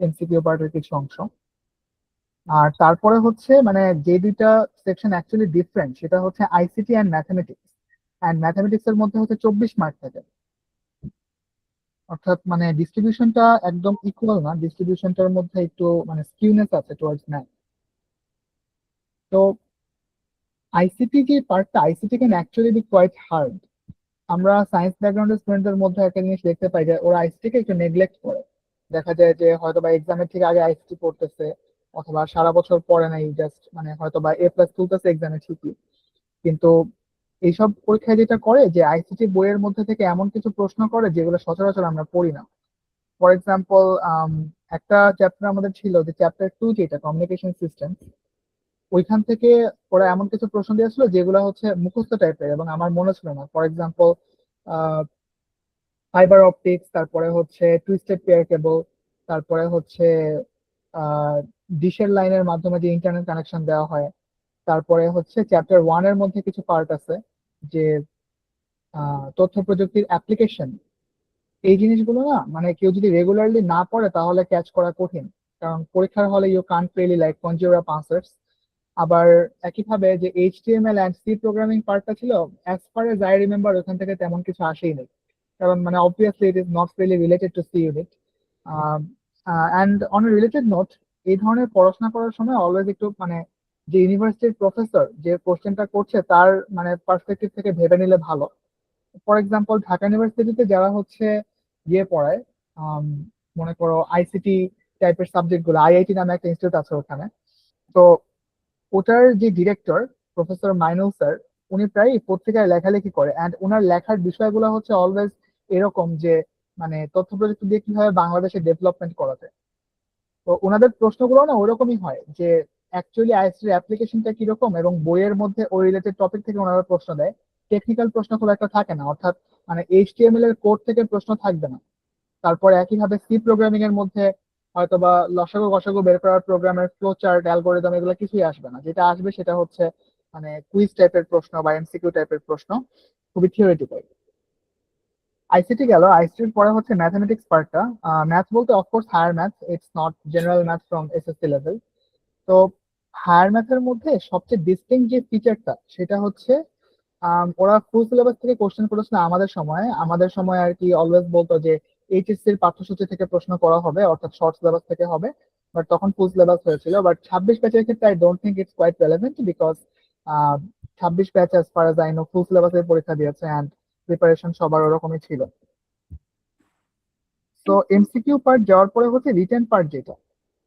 এমসিকিউ পার্টের কিছু অংশ। আর তারপরে হচ্ছে মানে যে 2টা সেকশন অ্যাকচুয়ালি ডিফারেন্ট সেটা হচ্ছে ICT and mathematics. And mathematics এর মধ্যে হচ্ছে 24 মার্ক থাকে, অর্থাৎ মানে ডিস্ট্রিবিউশনটা একদম ইকুয়াল না, ডিস্ট্রিবিউশনটার মধ্যে একটু মানে স্কিউনেস আছে টুয়ার্ডস ম্যাথ। তো আইসিটি যে পার্টটা, ICT can actually be quite hard. আমরা সায়েন্স ব্যাকগ্রাউন্ডের স্টুডেন্টদের মধ্যে একটা জিনিস দেখতে পাই যে ওরা আইসিটি কে একটু নেগলেক্ট করে। দেখা যায় যে হয়তো বা এক্সামের ঠিক আগে আইসিটি পড়তেছে, অথবা সারা বছর পড়ে নাই, জাস্ট মানে হয়তো বা A+ তুলতেছে এক্সামে ঠিকই, কিন্তু এইসব পরীক্ষায় যেটা করে যে আইসিটি বইয়ের মধ্যে থেকে এমন কিছু প্রশ্ন করে যেগুলো সচরাচর আমরা পড়ি না। ফর এক্সাম্পল, একটা চ্যাপ্টার আমাদের ছিল যে চ্যাপ্টার 2 যেটা কমিউনিকেশন সিস্টেম, ওইখান থেকে ওরা এমন কিছু প্রশ্ন দিয়েছিল যেগুলো হচ্ছে মুখস্থ টাইপের এবং আমার মনে ছিল না। ফর এক্সাম্পল ফাইবার অপটিক্স, তারপরে হচ্ছে টুইস্টেড পেয়ার কেবল, তারপরে হচ্ছে ডিশের লাইনের মাধ্যমে যে ইন্টারনেট কানেকশন দেওয়া হয়, তারপরে হচ্ছে চ্যাপ্টার 1 এর মধ্যে কিছু পার্ট আছে যে তথ্য প্রযুক্তির অ্যাপ্লিকেশন। এই জিনিসগুলো না মানে কেউ যদি রেগুলারলি না পড়ে তাহলে ক্যাচ করা কঠিন, কারণ পরীক্ষার হলে you can't really like conjure up answers. আবার একইভাবে যে এইচটিএমএল অ্যান্ড সি প্রোগ্রামিং পার্টটা ছিল, as far as I remember ওখান থেকে তেমন কিছু আসেই নেই, কারণ মানে obviously it is not really related to C unit. And on a related note, এই ধরনের পড়াশোনা করার সময় অলওয়েজ একটু মানে যে ইউনিভার্সিটির প্রফেসর যে কোশ্চেনটা করছে তার মানে পার্সপেক্টিভ থেকে ভেবে নিলে ভালো। ফর এক্সাম্পল ঢাকা ইউনিভার্সিটিতে যারা হচ্ছে ইয়ে পড়ায়, আম, মনে করো আইসিটি টাইপের সাবজেক্ট গুলো, আইআইটি নামে একটা ইনস্টিটিউট আছে ওখানে। তো ওটার যে ডিরেক্টর প্রফেসর মাইনুল স্যার, উনি প্রায় পত্রিকায় লেখালেখি করে, অ্যান্ড ওনার লেখার বিষয়গুলো হচ্ছে অলওয়েজ এরকম যে মানে তথ্য প্রযুক্তি দিয়ে কিভাবে বাংলাদেশে ডেভেলপমেন্ট করা যায়। তো ওনাদের প্রশ্নগুলো না ওরকমই হয় যে অ্যাকচুয়ালি আইসিটির অ্যাপ্লিকেশনটা কিরকম, এবং বইয়ের মধ্যে ওই রিলেটেড টপিক থেকে ওনারা প্রশ্ন দেয়। টেকনিক্যাল প্রশ্ন খুব একটা থাকে না, অর্থাৎ মানে এইচটিএমএল এর কোড থেকে প্রশ্ন থাকবে না। তারপরে একইভাবে সি প্রোগ্রামিং এর মধ্যে হয়তো বা লসাগু গসাগু বের করার প্রোগ্রামের ফ্লো চার্ট অ্যালগোরিদম এগুলো কিছুই আসবে না। যেটা আসবে সেটা হচ্ছে মানে কুইজ টাইপের প্রশ্ন বা এমসিকিউ টাইপের প্রশ্ন, খুবই থিওরিটিক্যাল। আইসিটি গেল, আইসিটির পরে হচ্ছে ম্যাথমেটিক্স পার্টটা। ম্যাথ বলতে of course higher math, it's not general math from SSC level. তো হায়ার ম্যাথের মধ্যে সবচেয়ে ডিস্টিংক্ট যে ফিচারটা সেটা হচ্ছে ওরা ফুল সিলেবাস থেকে কোশ্চেন করেছিল আমাদের সময় আর কি অলওয়েজ বলতো যে এইচএসসি এর পাঠ্যসূচি থেকে প্রশ্ন করা হবে, অর্থাৎ শর্ট সিলেবাস থেকে হবে। বাট তখন ফুল সিলেবাস হয়েছিল। বাট 26 ব্যাচের ক্ষেত্রে I don't think it's quite relevant, because 26 batch as far as I know full সিলেবাসের পরীক্ষা দিয়েছে অ্যান্ড প্রিপারেশন সবার ওরকমই ছিল। তো এমসিকিউ পার্ট যাওয়ার পরে হচ্ছে রিটেন পার্ট, যেটা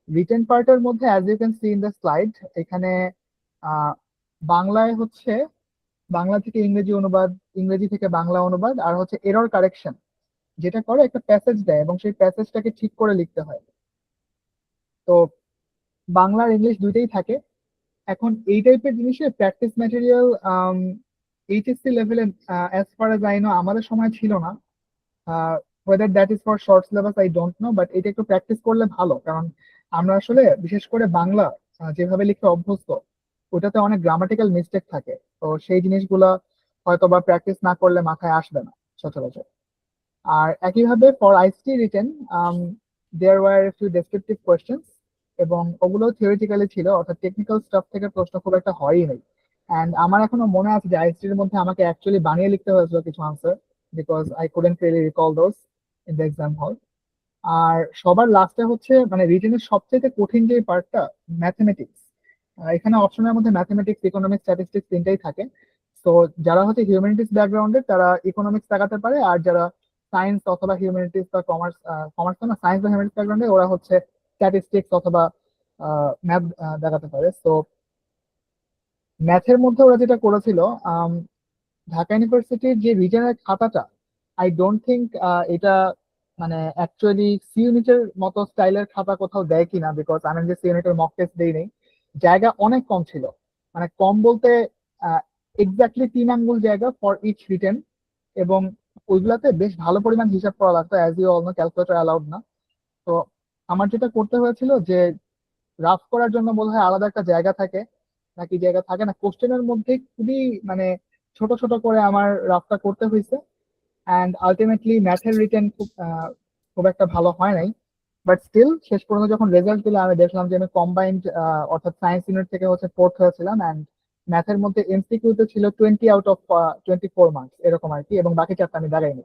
রিটেন পার্টের মধ্যে as you can see in the slide, এখানে আহ, বাংলায় হচ্ছে বাংলা থেকে ইংরেজি অনুবাদ, ইংরেজি থেকে বাংলা অনুবাদ, আর হচ্ছে এরর কারেকশন, যেটা করে একটা প্যাসেজ দেয় এবং সেই প্যাসেজটাকে ঠিক করে লিখতে হয়। তো বাংলা আর ইংলিশ দুইটাই থাকে। এখন এই টাইপের জিনিসের প্র্যাকটিস ম্যাটেরিয়াল এইচএসসি লেভেলে as far as I no আমাদের সময় ছিল না। Weather that is for short syllabus I don't know, but এটা একটু প্র্যাকটিস করলে ভালো, কারণ আমরা আসলে বিশেষ করে বাংলা যেভাবে লিখতে অভ্যস্ত ওটাতে অনেক গ্রামাটিক্যাল মিস্টেক থাকে। তো সেই জিনিসগুলা হয়তো বা প্র্যাকটিস না করলে মাথায় আসবে না সচরাচর। আর একইভাবে for ICT written there were few descriptive questions, এবং ওগুলো থিওরিটিক্যালি ছিল, অর্থাৎ টেকনিক্যাল স্টাফ থেকে প্রশ্ন খুব একটা হয়ই নাই। অ্যান্ড আমার এখনো মনে আছে যে আইসিটির মধ্যে আমাকে অ্যাকচুয়ালি বানিয়ে লিখতে হয়েছিল কিছু answer, because I couldn't really recall those in the exam hall. আর সবার লাস্টে হচ্ছে মানে রিটেনের সবচেয়ে কঠিন যে পার্টটা, ম্যাথমেটিক্স। এখানে অপশনের মধ্যে ম্যাথমেটিক্স, ইকোনমিক্স, স্ট্যাটিস্টিক্স তিনটাই থাকে। তো যারা হচ্ছে হিউম্যানিটিস ব্যাকগ্রাউন্ডের তারা ইকোনমিক্স তাকাতে পারে, আর যারা সায়েন্স অথবা হিউম্যানিটিস বা কমার্স, কমার্স না, সায়েন্স বা হিউম্যানিটিস ব্যাকগ্রাউন্ডে ওরা হচ্ছে স্ট্যাটিস্টিক্স অথবা ম্যাথ দেখাতে পারে। তো ম্যাথের মধ্যে ওরা যেটা করেছিল, আম, ঢাকা ইউনিভার্সিটির যে রিজনের খাতাটা, আই ডোন্ট থিঙ্ক এটা মানে অ্যাকচুয়ালি সি ইউনিটের মতো স্টাইলের খাতা কোথাও দেয় কিনা, বিকজ আমি যে সি ইউনিটের মক টেস্ট দেই নেই, জায়গা অনেক কম ছিল। মানে কম বলতে এক্স্যাক্টলি 3 আঙ্গুল জায়গা ফর ইচ রিটেন, এবং ওইগুলাতে বেশ ভালো পরিমাণ হিসাব করা লাগতো, as you all know calculator allowed না। তো আমার যেটা করতে হয়েছিল যে রাফ করার জন্য বোধহয় আলাদা একটা জায়গা থাকে, নাকি জায়গা থাকে না, কোশ্চেনের মধ্যে খুবই মানে ছোট ছোট করে আমার রাফটা করতে হয়েছে। অ্যান্ড আলটিমেটলি ম্যাথের রিটেন খুব একটা ভালো হয় নাই। বাট স্টিল শেষ পর্যন্ত যখন রেজাল্ট দিলে আমি দেখলাম যে আমি কম্বাইন্ড অর্থাৎ সায়েন্স ইউনিট থেকে হচ্ছে 4th হয়েছিলাম, অ্যান্ড ম্যাথের মধ্যে এমসিকিউতে ছিল 20 আউট অফ 24 মার্কস এরকম আর কি, এবং বাকি চারটা আমি দাঁড়াইনি।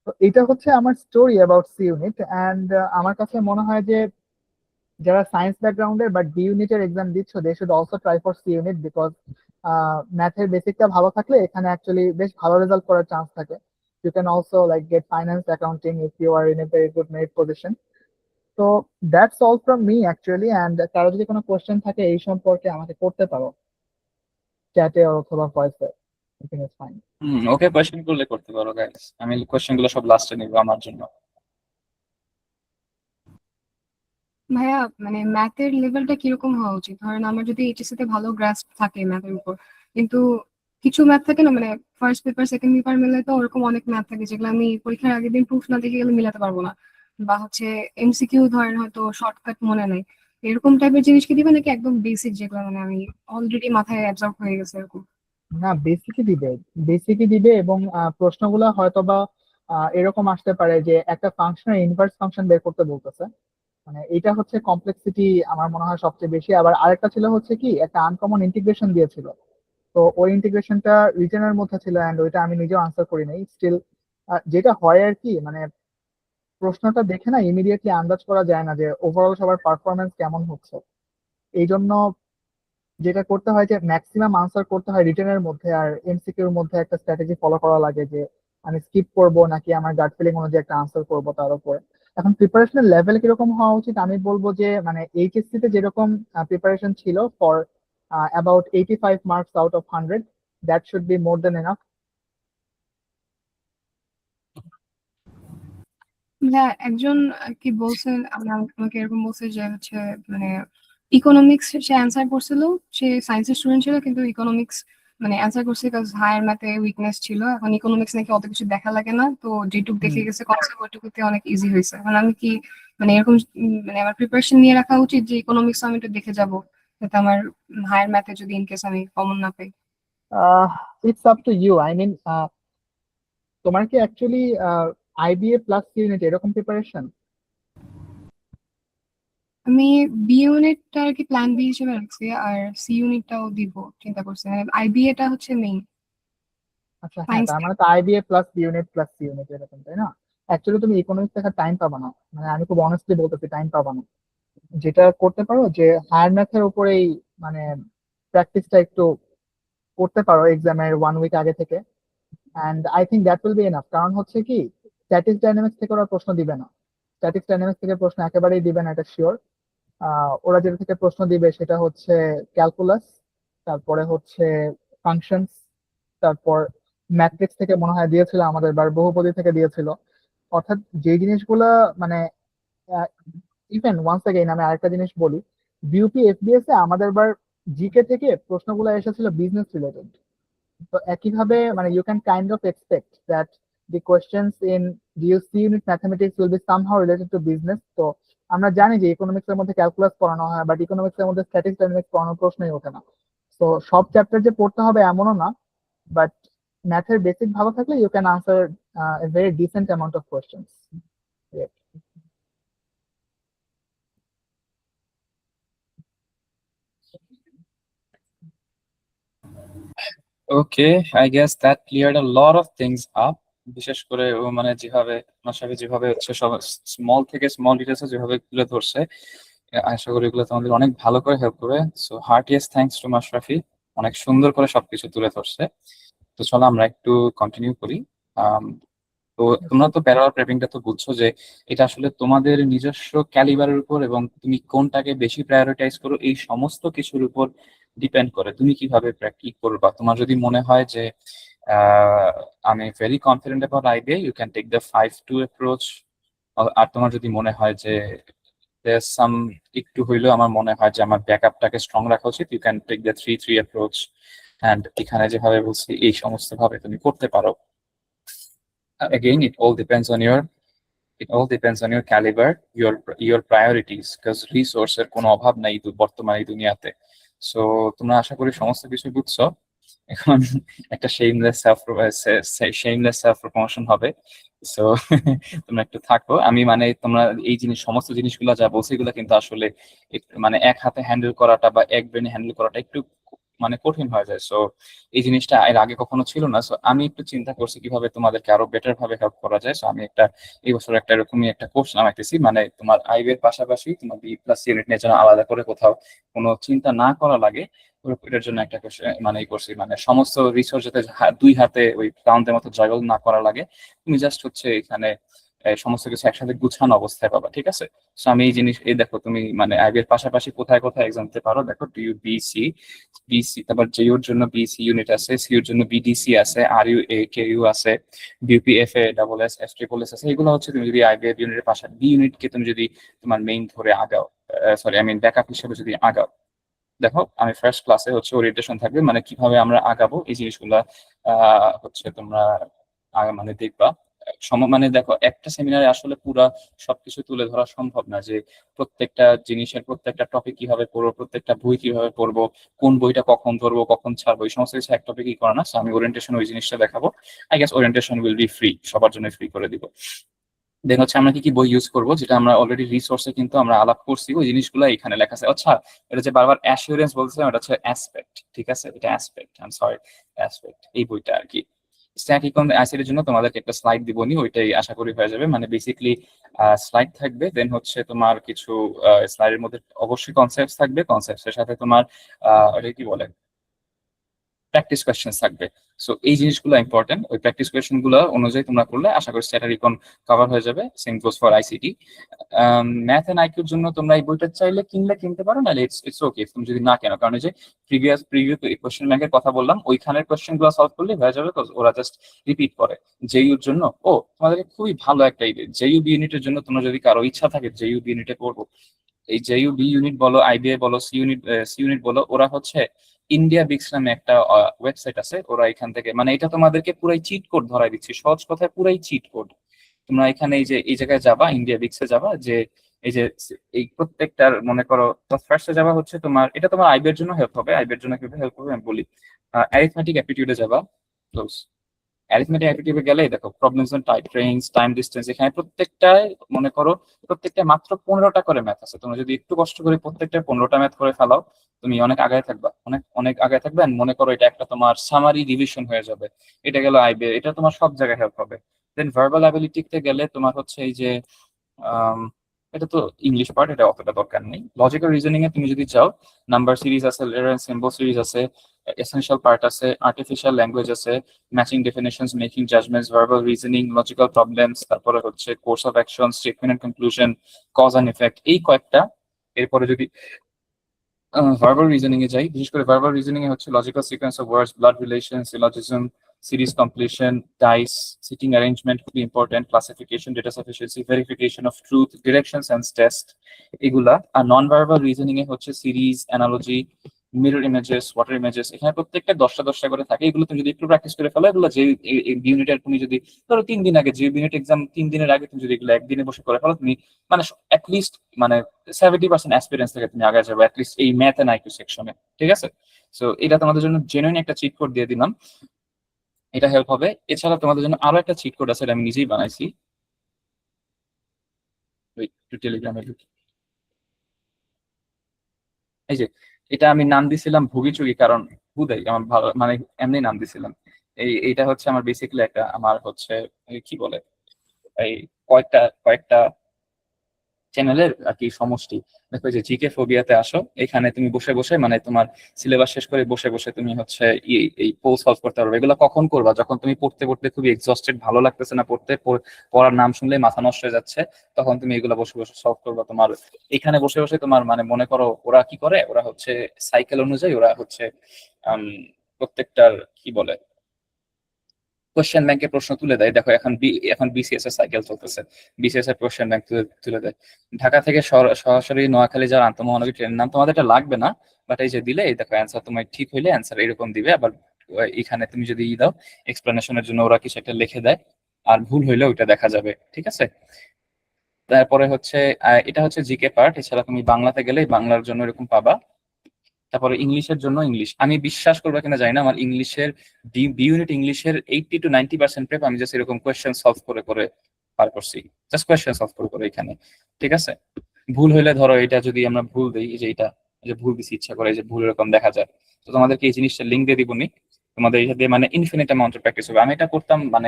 তো এটা হচ্ছে আমার story about C unit. And আমার কাছে মনে হয় যে যারা সায়েন্স ব্যাকগ্রাউন্ডের বাট বি ইউনিটের এক্সাম দিচ্ছ, they should also try for C unit, because ম্যাথের বেসিকটা ভালো থাকলে এখানে অ্যাকচুয়ালি বেশ ভালো রেজাল্ট করার চান্স থাকে। You can also like get finance accounting if you are in a very good merit position. তো that's all from me actually, and কারো যদি কোনো কোয়েশ্চেন থাকে এই সম্পর্কে আমাকে করতে পারো চ্যাটে অথবা ভয়েসে, everything is fine. Okay, question করলে করতে পারো গাইস, আমি কোয়েশ্চেন গুলো সব লাস্টে নিবো আমার জন্য। ভাইয়া মানে ম্যাথের লেভেলটা কিরকম হওয়া উচিত? ধরেন আমার যদি এইচএসসি তে ভালো গ্রাস্প থাকে ম্যাথের উপর, কিন্তু কিছু ম্যাথ থাকে না, মানে ফার্স্ট পেপার সেকেন্ড পেপার মিলে তো ওরকম অনেক ম্যাথ থাকে যেগুলো আমি পরীক্ষার আগের দিন প্রুফ না দেখে গেলে মিলাতে পারবো না, বা হচ্ছে এমসিকিউ ধরেন হয়তো শর্টকাট মনে নেই, এরকম টাইপের জিনিস কি দিবে নাকি একদম বেসিক যেগুলো মানে আমি অলরেডি মাথায় অ্যাবজর্ব হয়ে গেছে এরকম? না, বেসিকই দিবে এবং প্রশ্নগুলো হয়তো বা এরকম আসতে পারে যে একটা ফাংশনের ইনভার্স ফাংশন বের করতে বলতেছে। মানে এটা হচ্ছে কমপ্লেক্সিটি আমার মনে হয় সবচেয়ে বেশি। আবার আরেকটা ছিল হচ্ছে কি, একটা আনকমন ইন্টিগ্রেশন দিয়েছিল। তো ওই ইন্টিগ্রেশনটা রিটেনের মধ্যে ছিল, এন্ড ওইটা আমি নিজেও আনসার করি নাই স্টিল। যেটা হয় আর কি, মানে প্রশ্নটা দেখে না ইমিডিয়েটলি আন্দাজ করা যায় না যে ওভারঅল সবার পারফরমেন্স কেমন হচ্ছে। এই জন্য যেটা করতে হয় যে ম্যাক্সিমাম আনসার করতে হয় রিটেনের মধ্যে, আর এমসিকিউর মধ্যে একটা স্ট্র্যাটেজি ফলো করা লাগে যে আমি স্কিপ করব নাকি আমার গাট ফিলিং অনুযায়ী একটা আনসার করব তার উপরে। এখন প্রিপারেশনের লেভেল কিরকম হওয়া উচিত, আমি বলবো যে মানে এইচএসসি তে যেরকম প্রিপারেশন ছিল for about 85 marks out of 100, that should be more than enough. হ্যাঁ, একজন কি বলছে, আমাকে এরকম বলছে যে হচ্ছে মানে ইকোনমিক্স সে অ্যান্সার করছিল, সে সায়েন্সের স্টুডেন্ট ছিল কিন্তু ইকোনমিক্স মানে অ্যান্সার করছে বিকজ হায়ার ম্যাথে উইকনেস ছিল। এখন ইকোনমিক্স নাকি অত কিছু দেখা লাগে না, তো যেটুক দেখে গেছে কনসেপ্ট ওইটুকুতে অনেক ইজি হয়েছে। এখন আমি কি মানে এরকম মানে আমার প্রিপারেশন নিয়ে রাখা উচিত যে ইকোনমিক্স আমি একটু দেখে যাব, যাতে আমার হায়ার ম্যাথে যদি ইনকেস আমি কমন না পাই? It's up to you, I mean তোমার কি অ্যাকচুয়ালি আইবিএ প্লাস ইউনিট এরকম প্রিপারেশন? আমি বি ইউনিটটা আর কি প্ল্যান বি হিসেবে রাখছি, আর সি ইউনিটটাও দিব চিন্তা করছি। আইবিএ টা হচ্ছে মেইন আচ্ছা, হ্যাঁ, সায়েন্স। তার মানে তো IBA plus unit plus unit এরকম, তাই না? অ্যাকচুয়ালি তুমি ইকোনমিক্স দেখার টাইম পাবা না, মানে আমি খুব অনেস্টলি বলতেছি টাইম পাবা না। যেটা করতে পারো যে হায়ার ম্যাথের উপরেই মানে প্র্যাকটিসটা একটু করতে পারো এক্সামের 1 উইক আগে থেকে, and I think that will be enough. কারণ হচ্ছে কি, স্ট্যাটিক্স ডাইনামিক্স থেকে ওরা প্রশ্ন দিবে না। স্ট্যাটিক্স ডাইনামিক্স থেকে প্রশ্ন একেবারেই দিবে না, এটা শিওর। ওরা যেটা থেকে প্রশ্ন দিবে সেটা হচ্ছে ক্যালকুলাস, তারপরে হচ্ছে ফাংশনস, তারপর ম্যাট্রিক্স থেকে মনে হয় দিয়েছিল আমাদের, বার বহুপদী থেকে দিয়েছিল। অর্থাৎ যে জিনিসগুলা মানে ইভেন ওয়ান্স অ্যাগেইন আমি আরেকটা জিনিস বলি, বিউপি এফবিএস এ আমাদের বার জিকে থেকে প্রশ্নগুলো এসেছিল বিজনেস রিলেটেড। তো একইভাবে মানে you can kind of expect that the questions in DU C unit mathematics will be somehow related to business. তো আমরা জানি যে ইকোনমিক্স এর মধ্যে ক্যালকুলাস পড়ানো হয়, বাট ইকোনমিক্স এর মধ্যে স্ট্যাটিক্স ডাইনামিক্স পড়ানোর প্রশ্নই ওঠে না। তো সব চ্যাপ্টার যে পড়তে হবে এমনও না, বাট ম্যাথের বেসিক ভালো থাকলে you can answer a very decent amount of questions. Okay, I guess that cleared a lot of things up. বিশেষ করে ও মানে যেভাবে মাশরাফি যেভাবে হচ্ছে সব স্মল থেকে স্মল ডিটেলস যেভাবে তুলে ধরছে, আশা করি এগুলো তোমাদের অনেক ভালো করে হেল্প করবে। So heartiest thanks to Mashrafe, অনেক সুন্দর করে সবকিছু তুলে ধরছে। তো চলো আমরা একটু কন্টিনিউ করি। আম, তো তোমরা তো প্যারালাল প্রেপিংটা তো বুঝছো যে এটা আসলে তোমাদের নিজস্ব ক্যালিবারের উপর এবং তুমি কোনটাকে বেশি প্রায়োরিটাইজ করো এই সমস্ত কিছুর উপর ডিপেন্ড করে তুমি কিভাবে কি করবা। তোমার যদি মনে হয় যে আহ, আমি very confident about idea, you can take the 5-2 approach. আর তোমার যদি মনে হয় যে সাম একটু হইলেও আমার মনে হয় যে আমার ব্যাকআপটাকে স্ট্রং রাখা উচিত, you can take the 3-3 approach. And এখানে যেভাবে বলছি এই সমস্ত ভাবে তুমি করতে পারো। Again, it all depends on your caliber, your priorities, because resource এর কোনো অভাব নাই বর্তমানে এই দুনিয়াতে। সো তোমরা আশা করি সমস্ত কিছু বুঝছো। এখন একটা শেমলেস সেলফ প্রমোশন হবে। সো তোমরা একটু থাকো, আমি মানে তোমরা এই সমস্ত জিনিসগুলো যা বলছি এগুলো কিন্তু আসলে মানে এক হাতে হ্যান্ডেল করাটা বা এক ব্রেনে হ্যান্ডেল করাটা একটু মানে কঠিন হয়ে যায়। সো এই জিনিসটা এর আগে কখনো ছিল না। সো আমি একটু চিন্তা করছি কিভাবে তোমাদেরকে আরো বেটার ভাবে হেল্প করা যায়। সো আমি এই বছর একটা এরকমই একটা কোর্স নামাইতেছি, মানে তোমার আইবি এর পাশাপাশি তোমার বি প্লাস ইউনিট নিয়ে যেন আলাদা করে কোথাও কোনো চিন্তা না করা লাগে, এটার জন্য একটা মানে এই করছি, মানে সমস্ত রিসোর্স যাতে দুই হাতে ওই রাউন্ডের মতো জগল না করা লাগে। তুমি জাস্ট হচ্ছে এখানে সমস্ত কিছু একসাথে গুছানো অবস্থায় পাবা, ঠিক আছে? সো আমি এই দেখো তুমি মানে আইবির পাশাপাশি কোথায় কোথায় এক্সাম দিতে পারো দেখো, ডিউ বিসি, তারপর জেইউর জন্য বিসি ইউনিট আছে, সিইউর জন্য বিডিসি আছে, are U A K U আছে, বিউপিএফএ double S S triple S আছে। এগুলো হচ্ছে তুমি যদি আইবিএফ ইউনিটের পাশে বি ইউনিটকে তুমি যদি তোমার মেইন ধরে আগাও, সরি আই মিন ব্যাকআপ হিসেবে যদি আগাও, দেখো আমি ফার্স্ট ক্লাসে হচ্ছে ওরিয়েন্টেশন থাকবে, মানে কিভাবে আমরা আগাবো এই জিনিসগুলা হচ্ছে তোমরা মানে দেখবা। মানে দেখো একটা সেমিনারে আসলে পুরা সবকিছু তুলে ধরা সম্ভব না, যে প্রত্যেকটা জিনিসের প্রত্যেকটা টপিক কিভাবে পড়বো, প্রত্যেকটা বই কিভাবে পড়বো, কোন বইটা কখন ধরবো কখন ছাড়বো, এই সমস্ত কিছু এক টপিকই করে না। So আমি ওরিয়েন্টেশন ওই জিনিসটা দেখাবো। I guess orientation will be free, সবার জন্য ফ্রি করে দিব। দেন হচ্ছে আমরা কি কি বই ইউজ করবো, যেটা আমরা অলরেডি রিসোর্সে কিন্তু আমরা আলাপ করছি, ওই জিনিসগুলো এখানে লেখা আছে। আচ্ছা, এটা যে বারবার অ্যাসিওরেন্স বলছিলাম, এটা হচ্ছে অ্যাসপেক্ট, ঠিক আছে? এটা aspect, I am sorry, aspect এই বইটা আর কি। স্ট্যাট ইকন আইসির জন্য তোমাদেরকে একটা স্লাইড দিবনি, ওইটাই আশা করি হয়ে যাবে। মানে বেসিক্যালি স্লাইড থাকবে, দেন হচ্ছে তোমার কিছু স্লাইডের মধ্যে অবশ্যই কনসেপ্ট থাকবে, কনসেপ্টের সাথে তোমার ওটা কি বলে প্র্যাকটিস কোয়েশ্চেন থাকবে। সো এই জিনিসগুলো ইম্পর্টেন্ট, ওই প্র্যাকটিস কোয়েশ্চেন গুলো অনুযায়ী তোমরা করলে আশা করি স্ট্যাটারিকন কভার হয়ে যাবে। Same goes for ICT. Math and আইকিউর জন্য তোমরা এই বইটা চাইলে কিনতে পারো, নাহলে ইটস ওকে তুমি যদি না কেনো, কারণ যে প্রিভিউ কোয়েশ্চেন ব্যাংকের কথা বললাম, ওইখানের কোয়েশ্চেন গুলো সলভ করলে হয়ে যাবে, ওরা জাস্ট রিপিট করে। জেইউর জন্য তোমাদের খুবই ভালো একটা জেইউ বি ইউনিটের জন্য তোমরা যদি কারো ইচ্ছা থাকে জেইউ বি ইউনিটে পড়বো, এই জেইউ বি ইউনিট বলো, আইবিএ বলো, সি ইউনিট বলো, ওরা হচ্ছে ইন্ডিয়া বিক্স নামে একটা ওয়েবসাইট আছে, ওরা এখান থেকে মানে এটা তোমাদেরকে পুরাই চিট কোড ধরাই দিচ্ছি, সহজ কথায় পুরাই চিট কোড। তোমরা এখানে এই জায়গায় যাবা, ইন্ডিয়া বিক্সে যাবা, যে এই যে এই প্রত্যেকটার মনে করো ফার্স্টে যাবা হচ্ছে তোমার, এটা তোমার আইবিএর জন্য হেল্প হবে। আইবিএর জন্য কিভাবে হেল্প হবে আমি বলি। অ্যারিথমেটিক অ্যাপটিটিউডে যাবা, ক্লোজ। অ্যারিথমেটিক অ্যাপটিটিউডে গেলে দেখো problems on type range, time distance, এখানে প্রত্যেকটায় মনে করো প্রত্যেকটা মাত্র 15টা করে ম্যাথ আছে। তোমরা যদি একটু কষ্ট করে প্রত্যেকটা 15টা ম্যাথ করে ফেলাও, তুমি অনেক আগায় থাকবা, অনেক অনেক আগায় থাকবে। and মনে করো এটা একটা তোমার সামারি রিভিশন হয়ে যাবে। এটা গেল আইবে, এটা তোমার সব জায়গায় হেল্প হবে। দেন ভার্বাল অ্যাবিলিটিতে গেলে তোমার হচ্ছে এই যে আম, এটা তো ইংলিশ পার্ট, এটা অতটা দরকার নেই। লজিক্যাল রিজনিং এ তুমি যদি চাও, নাম্বার সিরিজ আছে, লেটার এন্ড সিম্বল সিরিজ আছে, এসেনশিয়াল পার্ট আছে, আর্টিফিশিয়াল ল্যাঙ্গুয়েজ আছে, matching definitions, making judgments, verbal reasoning, logical problems, তারপরে হচ্ছে course of action, statement and conclusion, cause and effect, এই কয়েকটা। এরপরে যদি ভার্বাল রিজনিং এ যাই, বিশেষ করে ভার্বাল রিজনিং এ হচ্ছে logical sequence of words, blood relation, syllogism, series completion, dice, sitting arrangement খুবই important, classification, data sufficiency, verification of truth, directions and test, এগুলা। আর নন ভার্বাল রিজনিং এ হচ্ছে series, analogy, mirror images, water images, এখানে প্রত্যেকটা 10টা করে থাকে। এগুলো তুমি যদি একটু প্র্যাকটিস করে ফেলো, এগুলো যে ইউনিটের তুমি যদি ধরো 3 দিন আগে, যে ইউনিট এক্সাম 3 দিনের আগে তুমি যদি এগুলো একদিনে বসে করে ফেলো, তুমি মানে অ্যাটলিস্ট মানে 70% এক্সপিরিয়েন্স থেকে তুমি আগে যাবে অ্যাটলিস্ট এই ম্যাথ এন্ড আইকিউ সেকশনে, ঠিক আছে? সো এটা তোমাদের জন্য জেনুইন একটা চিট কোড দিয়ে দিলাম, এটা হেল্প হবে। এছাড়া তোমাদের জন্য আরো একটা চিট কোড আছে, এটা আমি নিজেই বানাইছি। একটু টেলিগ্রামে ঢুকি। এই যে এটা আমি নাম দিছিলাম ভুগিচুগি, কারণ হুদাই আমার ভালো মানে এমনি নাম দিছিলাম। এইটা হচ্ছে আমার বেসিক্যালি একটা আমার হচ্ছে কি বলে এই কয়েকটা কয়েকটা চ্যানেলের আর কি সমষ্টি। দেখো যে জিকে ফোবিয়াতে আসো, এখানে তুমি বসে বসে মানে তোমার সিলেবাস শেষ করে বসে বসে তুমি হচ্ছে এই পোল সলভ করতে পারবে। এগুলো কখন করবা? যখন তুমি পড়তে পড়তে খুবই এক্সস্টেড, ভালো লাগতেছে না পড়তে, পড়ার নাম শুনলে মাথা নষ্ট হয়ে যাচ্ছে, তখন তুমি এগুলো বসে বসে সলভ করবা। তোমার এখানে বসে বসে তোমার মানে মনে করো ওরা কি করে, ওরা হচ্ছে সাইকেল অনুযায়ী ওরা হচ্ছে প্রত্যেকটার কি বলে কোশ্চেন ব্যাংকে প্রশ্ন তুলে দেয়। দেখো এখন বিসিএস এর সাইকেল চলতেছে, বিসিএস এর কোশ্চেন ব্যাংক তুলে দেয়। ঢাকা থেকে সরাসরি নোয়াখালী যাওয়ার আন্তঃমহানগরী ট্রেনের নাম, তোমাদের এটা লাগবে না, বাট এই যে দিলে এই দেখো অ্যান্সার তোমার ঠিক হইলে অ্যান্সার এরকম দিবে। আবার এখানে তুমি যদি দাও এক্সপ্লেনেশনের জন্য, ওরা কিছু একটা লিখে দেয়, আর ভুল হইলে ওইটা দেখা যাবে, ঠিক আছে? তারপরে হচ্ছে এটা হচ্ছে জিকে পার্ট। এছাড়া তুমি বাংলাতে গেলে বাংলার জন্য এরকম পাবা। তারপরে ইংলিশের জন্য ইংলিশ, আমি বিশ্বাস করবো কিনা জানি না, আমার ইংলিশের বি ইউনিট ইংলিশের 80 to 90% প্রেপ আমি জাস্ট এরকম কোয়েশ্চেন সলভ করে করে পার করছি, জাস্ট কোয়েশ্চেন সলভ করে করে এখানে, ঠিক আছে? ভুল হইলে ধরো এটা যদি আমরা ভুল দিই, এই যে এটা এই যে ভুল দিছি ইচ্ছা করে, এই যে ভুল এরকম দেখা যায়, তো তোমাদেরকে এই জিনিসটা লিঙ্ক দিয়ে দিবনি, তোমাদের এটা দিয়ে মানে ইনফিনিট অ্যামাউন্টের প্র্যাকটিস হবে। আমি এটা করতাম মানে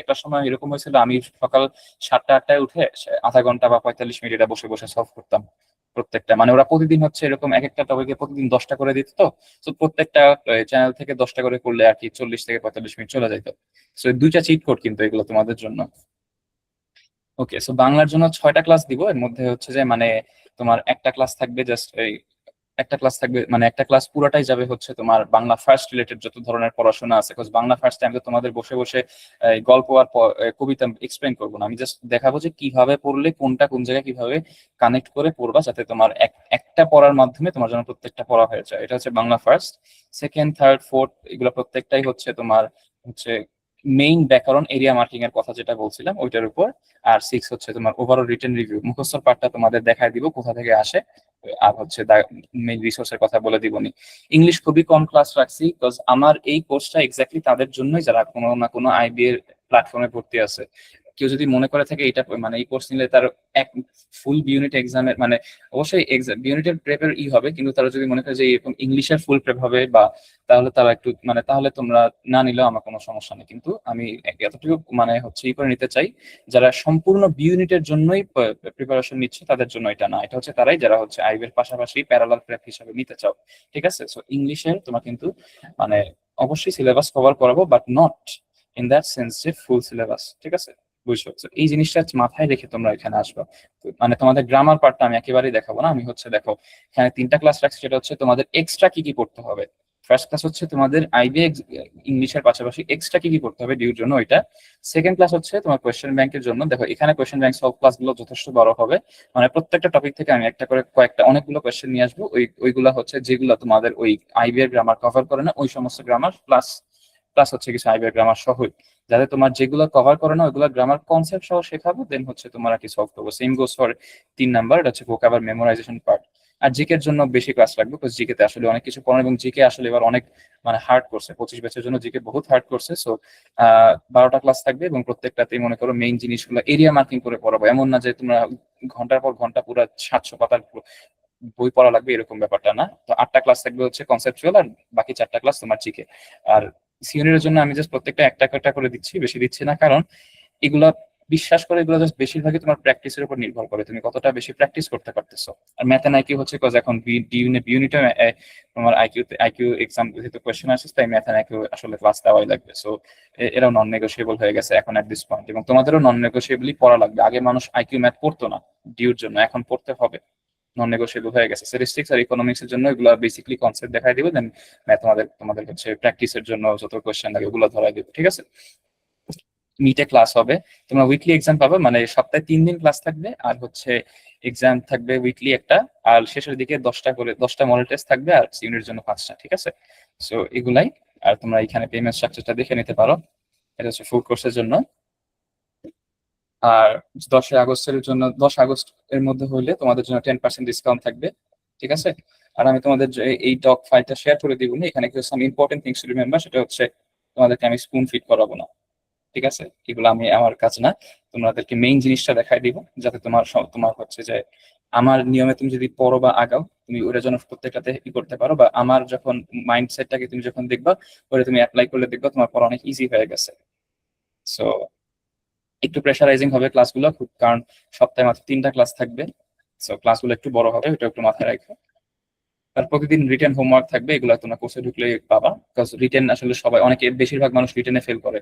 একটা সময় এরকম হয়েছিল, আমি সকাল 7টা-8টায় উঠে আধা ঘন্টা বা 45 মিনিট এটা বসে বসে সলভ করতাম প্রত্যেকটা। মানে ওরা প্রতিদিন হচ্ছে এরকম এক একটা টপিকে প্রতিদিন 10টা করে দিত, তো প্রত্যেকটা চ্যানেল থেকে 10টা করে করলে আর কি 40 থেকে 45 মিনিট চলে যেত। সো দুইটা চিট কোড কিন্তু এগুলো তোমাদের জন্য। ওকে, সো বাংলার জন্য 6টা ক্লাস দিব। এর মধ্যে হচ্ছে যে মানে তোমার একটা ক্লাস থাকবে জাস্ট এই একটা ক্লাস থাকবে, মানে একটা ক্লাস পুরোটাই যাবে হচ্ছে তোমার বাংলা ফার্স্ট রিলেটেড যত ধরনের পড়াশোনা আছে। বিকজ বাংলা ফার্স্ট টাইম তো তোমাদের বসে বসে গল্প আর কবিতা এক্সপ্লেন করবো না, আমি জাস্ট দেখাবো যে কিভাবে পড়লে কোনটা কোন জায়গায় কিভাবে কানেক্ট করে পড়বা, যাতে তোমার একটা পড়ার মাধ্যমে তোমার যেন প্রত্যেকটা পড়া হয়ে যায়। এটা হচ্ছে Bangla first. Second, third, fourth এগুলো প্রত্যেকটাই হচ্ছে তোমার হচ্ছে মেইন ব্যাকরণ এরিয়া মার্কিং এর কথা যেটা বলছিলাম ওইটার উপর। আর 6 হচ্ছে তোমার ওভারঅল রিটেন রিভিউ, মুখস্থর পার্টটা তোমাদের দেখায় দিব কোথা থেকে আসে। আর হচ্ছে মেইন রিসোর্সের কথা বলে দিবনি। ইংলিশ খুবই কম ক্লাস রাখছি, বিকজ আমার এই কোর্সটা এক্স্যাক্টলি তাদের জন্যই যারা কোনো না কোনো আইবি এর প্ল্যাটফর্মে ভর্তি আছে। কেউ যদি মনে করে থাকে এটা মানে এই কোর্স নিলে তার এক ফুল ইউনিট এক্সামের মানে অবশ্যই ইউনিটের প্রেপের হবে, কিন্তু তারা যদি মনে করে যে এরকম ইংলিশের ফুল প্রেপ হবে বা তাহলে তারা একটু মানে তাহলে তোমরা না নিলেও আমার কোনো সমস্যা নেই। কিন্তু আমি এতটুকু মানে হচ্ছে করে নিতে চাই, যারা সম্পূর্ণ বি ইউনিটের জন্যই প্রিপারেশন নিচ্ছে তাদের জন্য এটা না, এটা হচ্ছে তারাই যারা হচ্ছে আইবির পাশাপাশি প্যারালাল প্রেপ হিসাবে নিতে চাও। ঠিক আছে, সো ইংলিশের তোমার কিন্তু মানে অবশ্যই সিলেবাস কভার করাবো, but not in that sense যে ফুল সিলেবাস। ঠিক আছে, বুঝছো? So, এই জিনিসটা মাথায় রেখে তোমরা এখানে আসবে। মানে তোমাদের গ্রামার পার্টটা আমি একেবারেই দেখাবো না, আমি হচ্ছে দেখো এখানে 3টা ক্লাস রাখছি, সেটা হচ্ছে তোমাদের এক্সট্রা কি কি করতে হবে। ফার্স্ট ক্লাস হচ্ছে তোমাদের আইবি ইংলিশের পাশাপাশি এক্সট্রা কি কি করতে হবে ডিউর জন্য ওইটা। সেকেন্ড ক্লাস হচ্ছে তোমার কোয়েশ্চেন ব্যাংকের জন্য। দেখো এখানে কোয়েশ্চেন ব্যাংক সব ক্লাসগুলো যথেষ্ট বড় হবে, মানে প্রত্যেকটা টপিক থেকে আমি একটা করে অনেকগুলো কোয়েশ্চেন নিয়ে আসবো। ওইগুলা হচ্ছে যেগুলো তোমাদের ওই আইবি এর গ্রামার কভার করে না, ওই সমস্ত গ্রামার প্লাস প্লাস হচ্ছে কিছু আইবি এর গ্রামার সহ, যাতে তোমার যেগুলো কভার করে না ওইগুলো গ্রামার কনসেপ্ট সহ শেখাবো। দেন হচ্ছে তোমার আর কি সলভ করবো। সেম গোস ফর 3 নাম্বার, এটা হচ্ছে ভোকাবুলারি মেমোরাইজেশন পার্ট। আর জিকে এর জন্য বেশি ক্লাস লাগবে, বিকজ জিকে তে আসলে অনেক কিছু পড়ানো, এবং জিকে আসলে এবার অনেক মানে হার্ড করছে, 25 ব্যাচের জন্য জিকে বহুত হার্ড করছে। সো 12টা ক্লাস থাকবে, এবং প্রত্যেকটাতেই মনে করো মেইন জিনিসগুলো এরিয়া মার্কিং করে পড়াবো। এমন না যে তোমরা ঘন্টার পর ঘন্টা পুরো 700 পাতার বই পড়া লাগবে, এরকম ব্যাপারটা না। তো 8টা ক্লাস থাকবে হচ্ছে কনসেপচুয়াল, আর বাকি 4টা ক্লাস তোমার জিকে। আর সিনিয়রের জন্য আমি জাস্ট প্রত্যেকটা একটা করে দিচ্ছি, বেশি দিচ্ছি না, কারণ এগুলা বিশ্বাস করে এগুলো জাস্ট বেশিরভাগই তোমার প্র্যাকটিসের উপর নির্ভর করে, তুমি কতটা বেশি প্র্যাকটিস করতে পারতেছো। আর ম্যাথ এন্ড আইকিউ হচ্ছে কজ এখন ইউনিটে তোমার আইকিউ এক্সাম যেহেতু কোয়েশ্চেন আসছে, তাই ম্যাথ এন্ড আইকিউ আসলে ক্লাস দেওয়াই লাগবে। সো এরাও নন নেগোশিয়েবল হয়ে গেছে এখন এট দিস পয়েন্ট, এবং তোমাদেরও নন নেগোশিয়েবলই পড়া লাগবে। আগে মানুষ আইকিউ ম্যাথ পড়তো না ডিউর জন্য, এখন পড়তে হবে, নন নেগোশিয়েবল হয়ে গেছে। স্ট্যাটিস্টিক্স আর ইকোনমিক্স এর জন্য এগুলো বেসিক্যালি কনসেপ্ট দেখাই দিবে, দেন ম্যাথ তোমাদের হচ্ছে প্র্যাকটিসের জন্য যত কোয়েশ্চেন লাগে ওগুলো ধরাই দিবে। ঠিক আছে, মিটে ক্লাস হবে, তোমরা উইকলি এক্সাম পাবে, মানে সপ্তাহে 3 দিন ক্লাস থাকবে, আর হচ্ছে এক্সাম থাকবে উইকলি একটা, আর শেষের দিকে 10টা মডেল টেস্ট থাকবে, আর ইউনিটের জন্য 5টা। ঠিক আছে, সো এগুলাই। আর তোমরা এখানে পেমেন্ট স্ট্রাকচারটা দেখে নিতে পারো, এটা হচ্ছে ফুল কোর্সের জন্য। আর 10 আগস্টের জন্য 10 আগস্ট এর মধ্যে হইলে তোমাদের জন্য 10% ডিসকাউন্ট থাকবে। ঠিক আছে, আর আমি তোমাদের এই ডক ফাইলটা শেয়ার করে দিব না, এখানে কিছু some important things to remember, সেটা হচ্ছে তোমাদেরকে আমি স্পুন ফিট করাবো না। ঠিক আছে, এগুলো আমি আমার কাজ না, তোমাদেরকে মেইন জিনিসটা দেখাই দিব, যাতে তোমার হচ্ছে যে আমার নিয়মে তুমি যদি পড়ো বা আগাও, তুমি ওটা যেন প্রত্যেকটাতে ই করতে পারো, বা আমার যখন মাইন্ডসেটটাকে তুমি যখন দেখবা ওটা তুমি অ্যাপ্লাই করলে দেখবা তোমার পড়া অনেক ইজি হয়ে গেছে। সো একটু প্রেশারাইজিং হবে ক্লাসগুলো খুব, কারণ সপ্তাহে মাত্র 3টা ক্লাস থাকবে। সো ক্লাসগুলো একটু বড় হবে, ওটা একটু মাথায় রাখো। আর প্রতিদিন রিটেন হোমওয়ার্ক থাকবে, এগুলো তোমরা কোর্সে ঢুকলে পাবা, বিকজ রিটেন আসলে সবাই বেশিরভাগ মানুষ রিটেনে ফেল করে,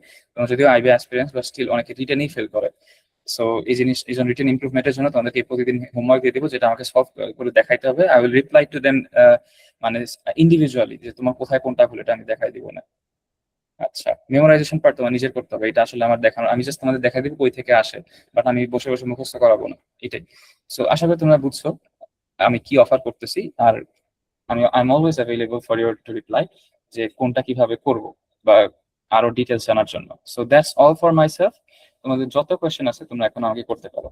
যদিও আইবি এক্সপেরিয়েন্স বা স্টিল অনেকে রিটেনেই ফেল করে। সো এই জন্য রিটেন ইমপ্রুভমেন্টের জন্য তোমাদেরকে প্রতিদিন হোমওয়ার্ক দিয়ে দেবো, যেটা আমাকে সলভ করে দেখাইতে হবে। I will reply to them মানে ইন্ডিভিজুয়ালি, যে তোমার কোথায় কোনটা ভুল এটা আমি দেখাই দিব না। আচ্ছা, মেমোরাইজেশন পার্ট তোমার নিজের করতে হবে, এটা আসলে আমার দেখানো, আমি জাস্ট তোমাদের দেখাই দিব বই থেকে আসে, বাট আমি বসে বসে মুখস্থ করাবো না, এটাই। সো আশা করি তোমরা বুঝছো আমি কি অফার করতেছি। আর I am always available for your to reply, যে কোনটা কিভাবে করব বা আরো ডিটেলস জানার জন্য। So that's all for myself. তোমাদের যত কোয়েশ্চেন আছে তোমরা এখন আমাকে করতে পারো।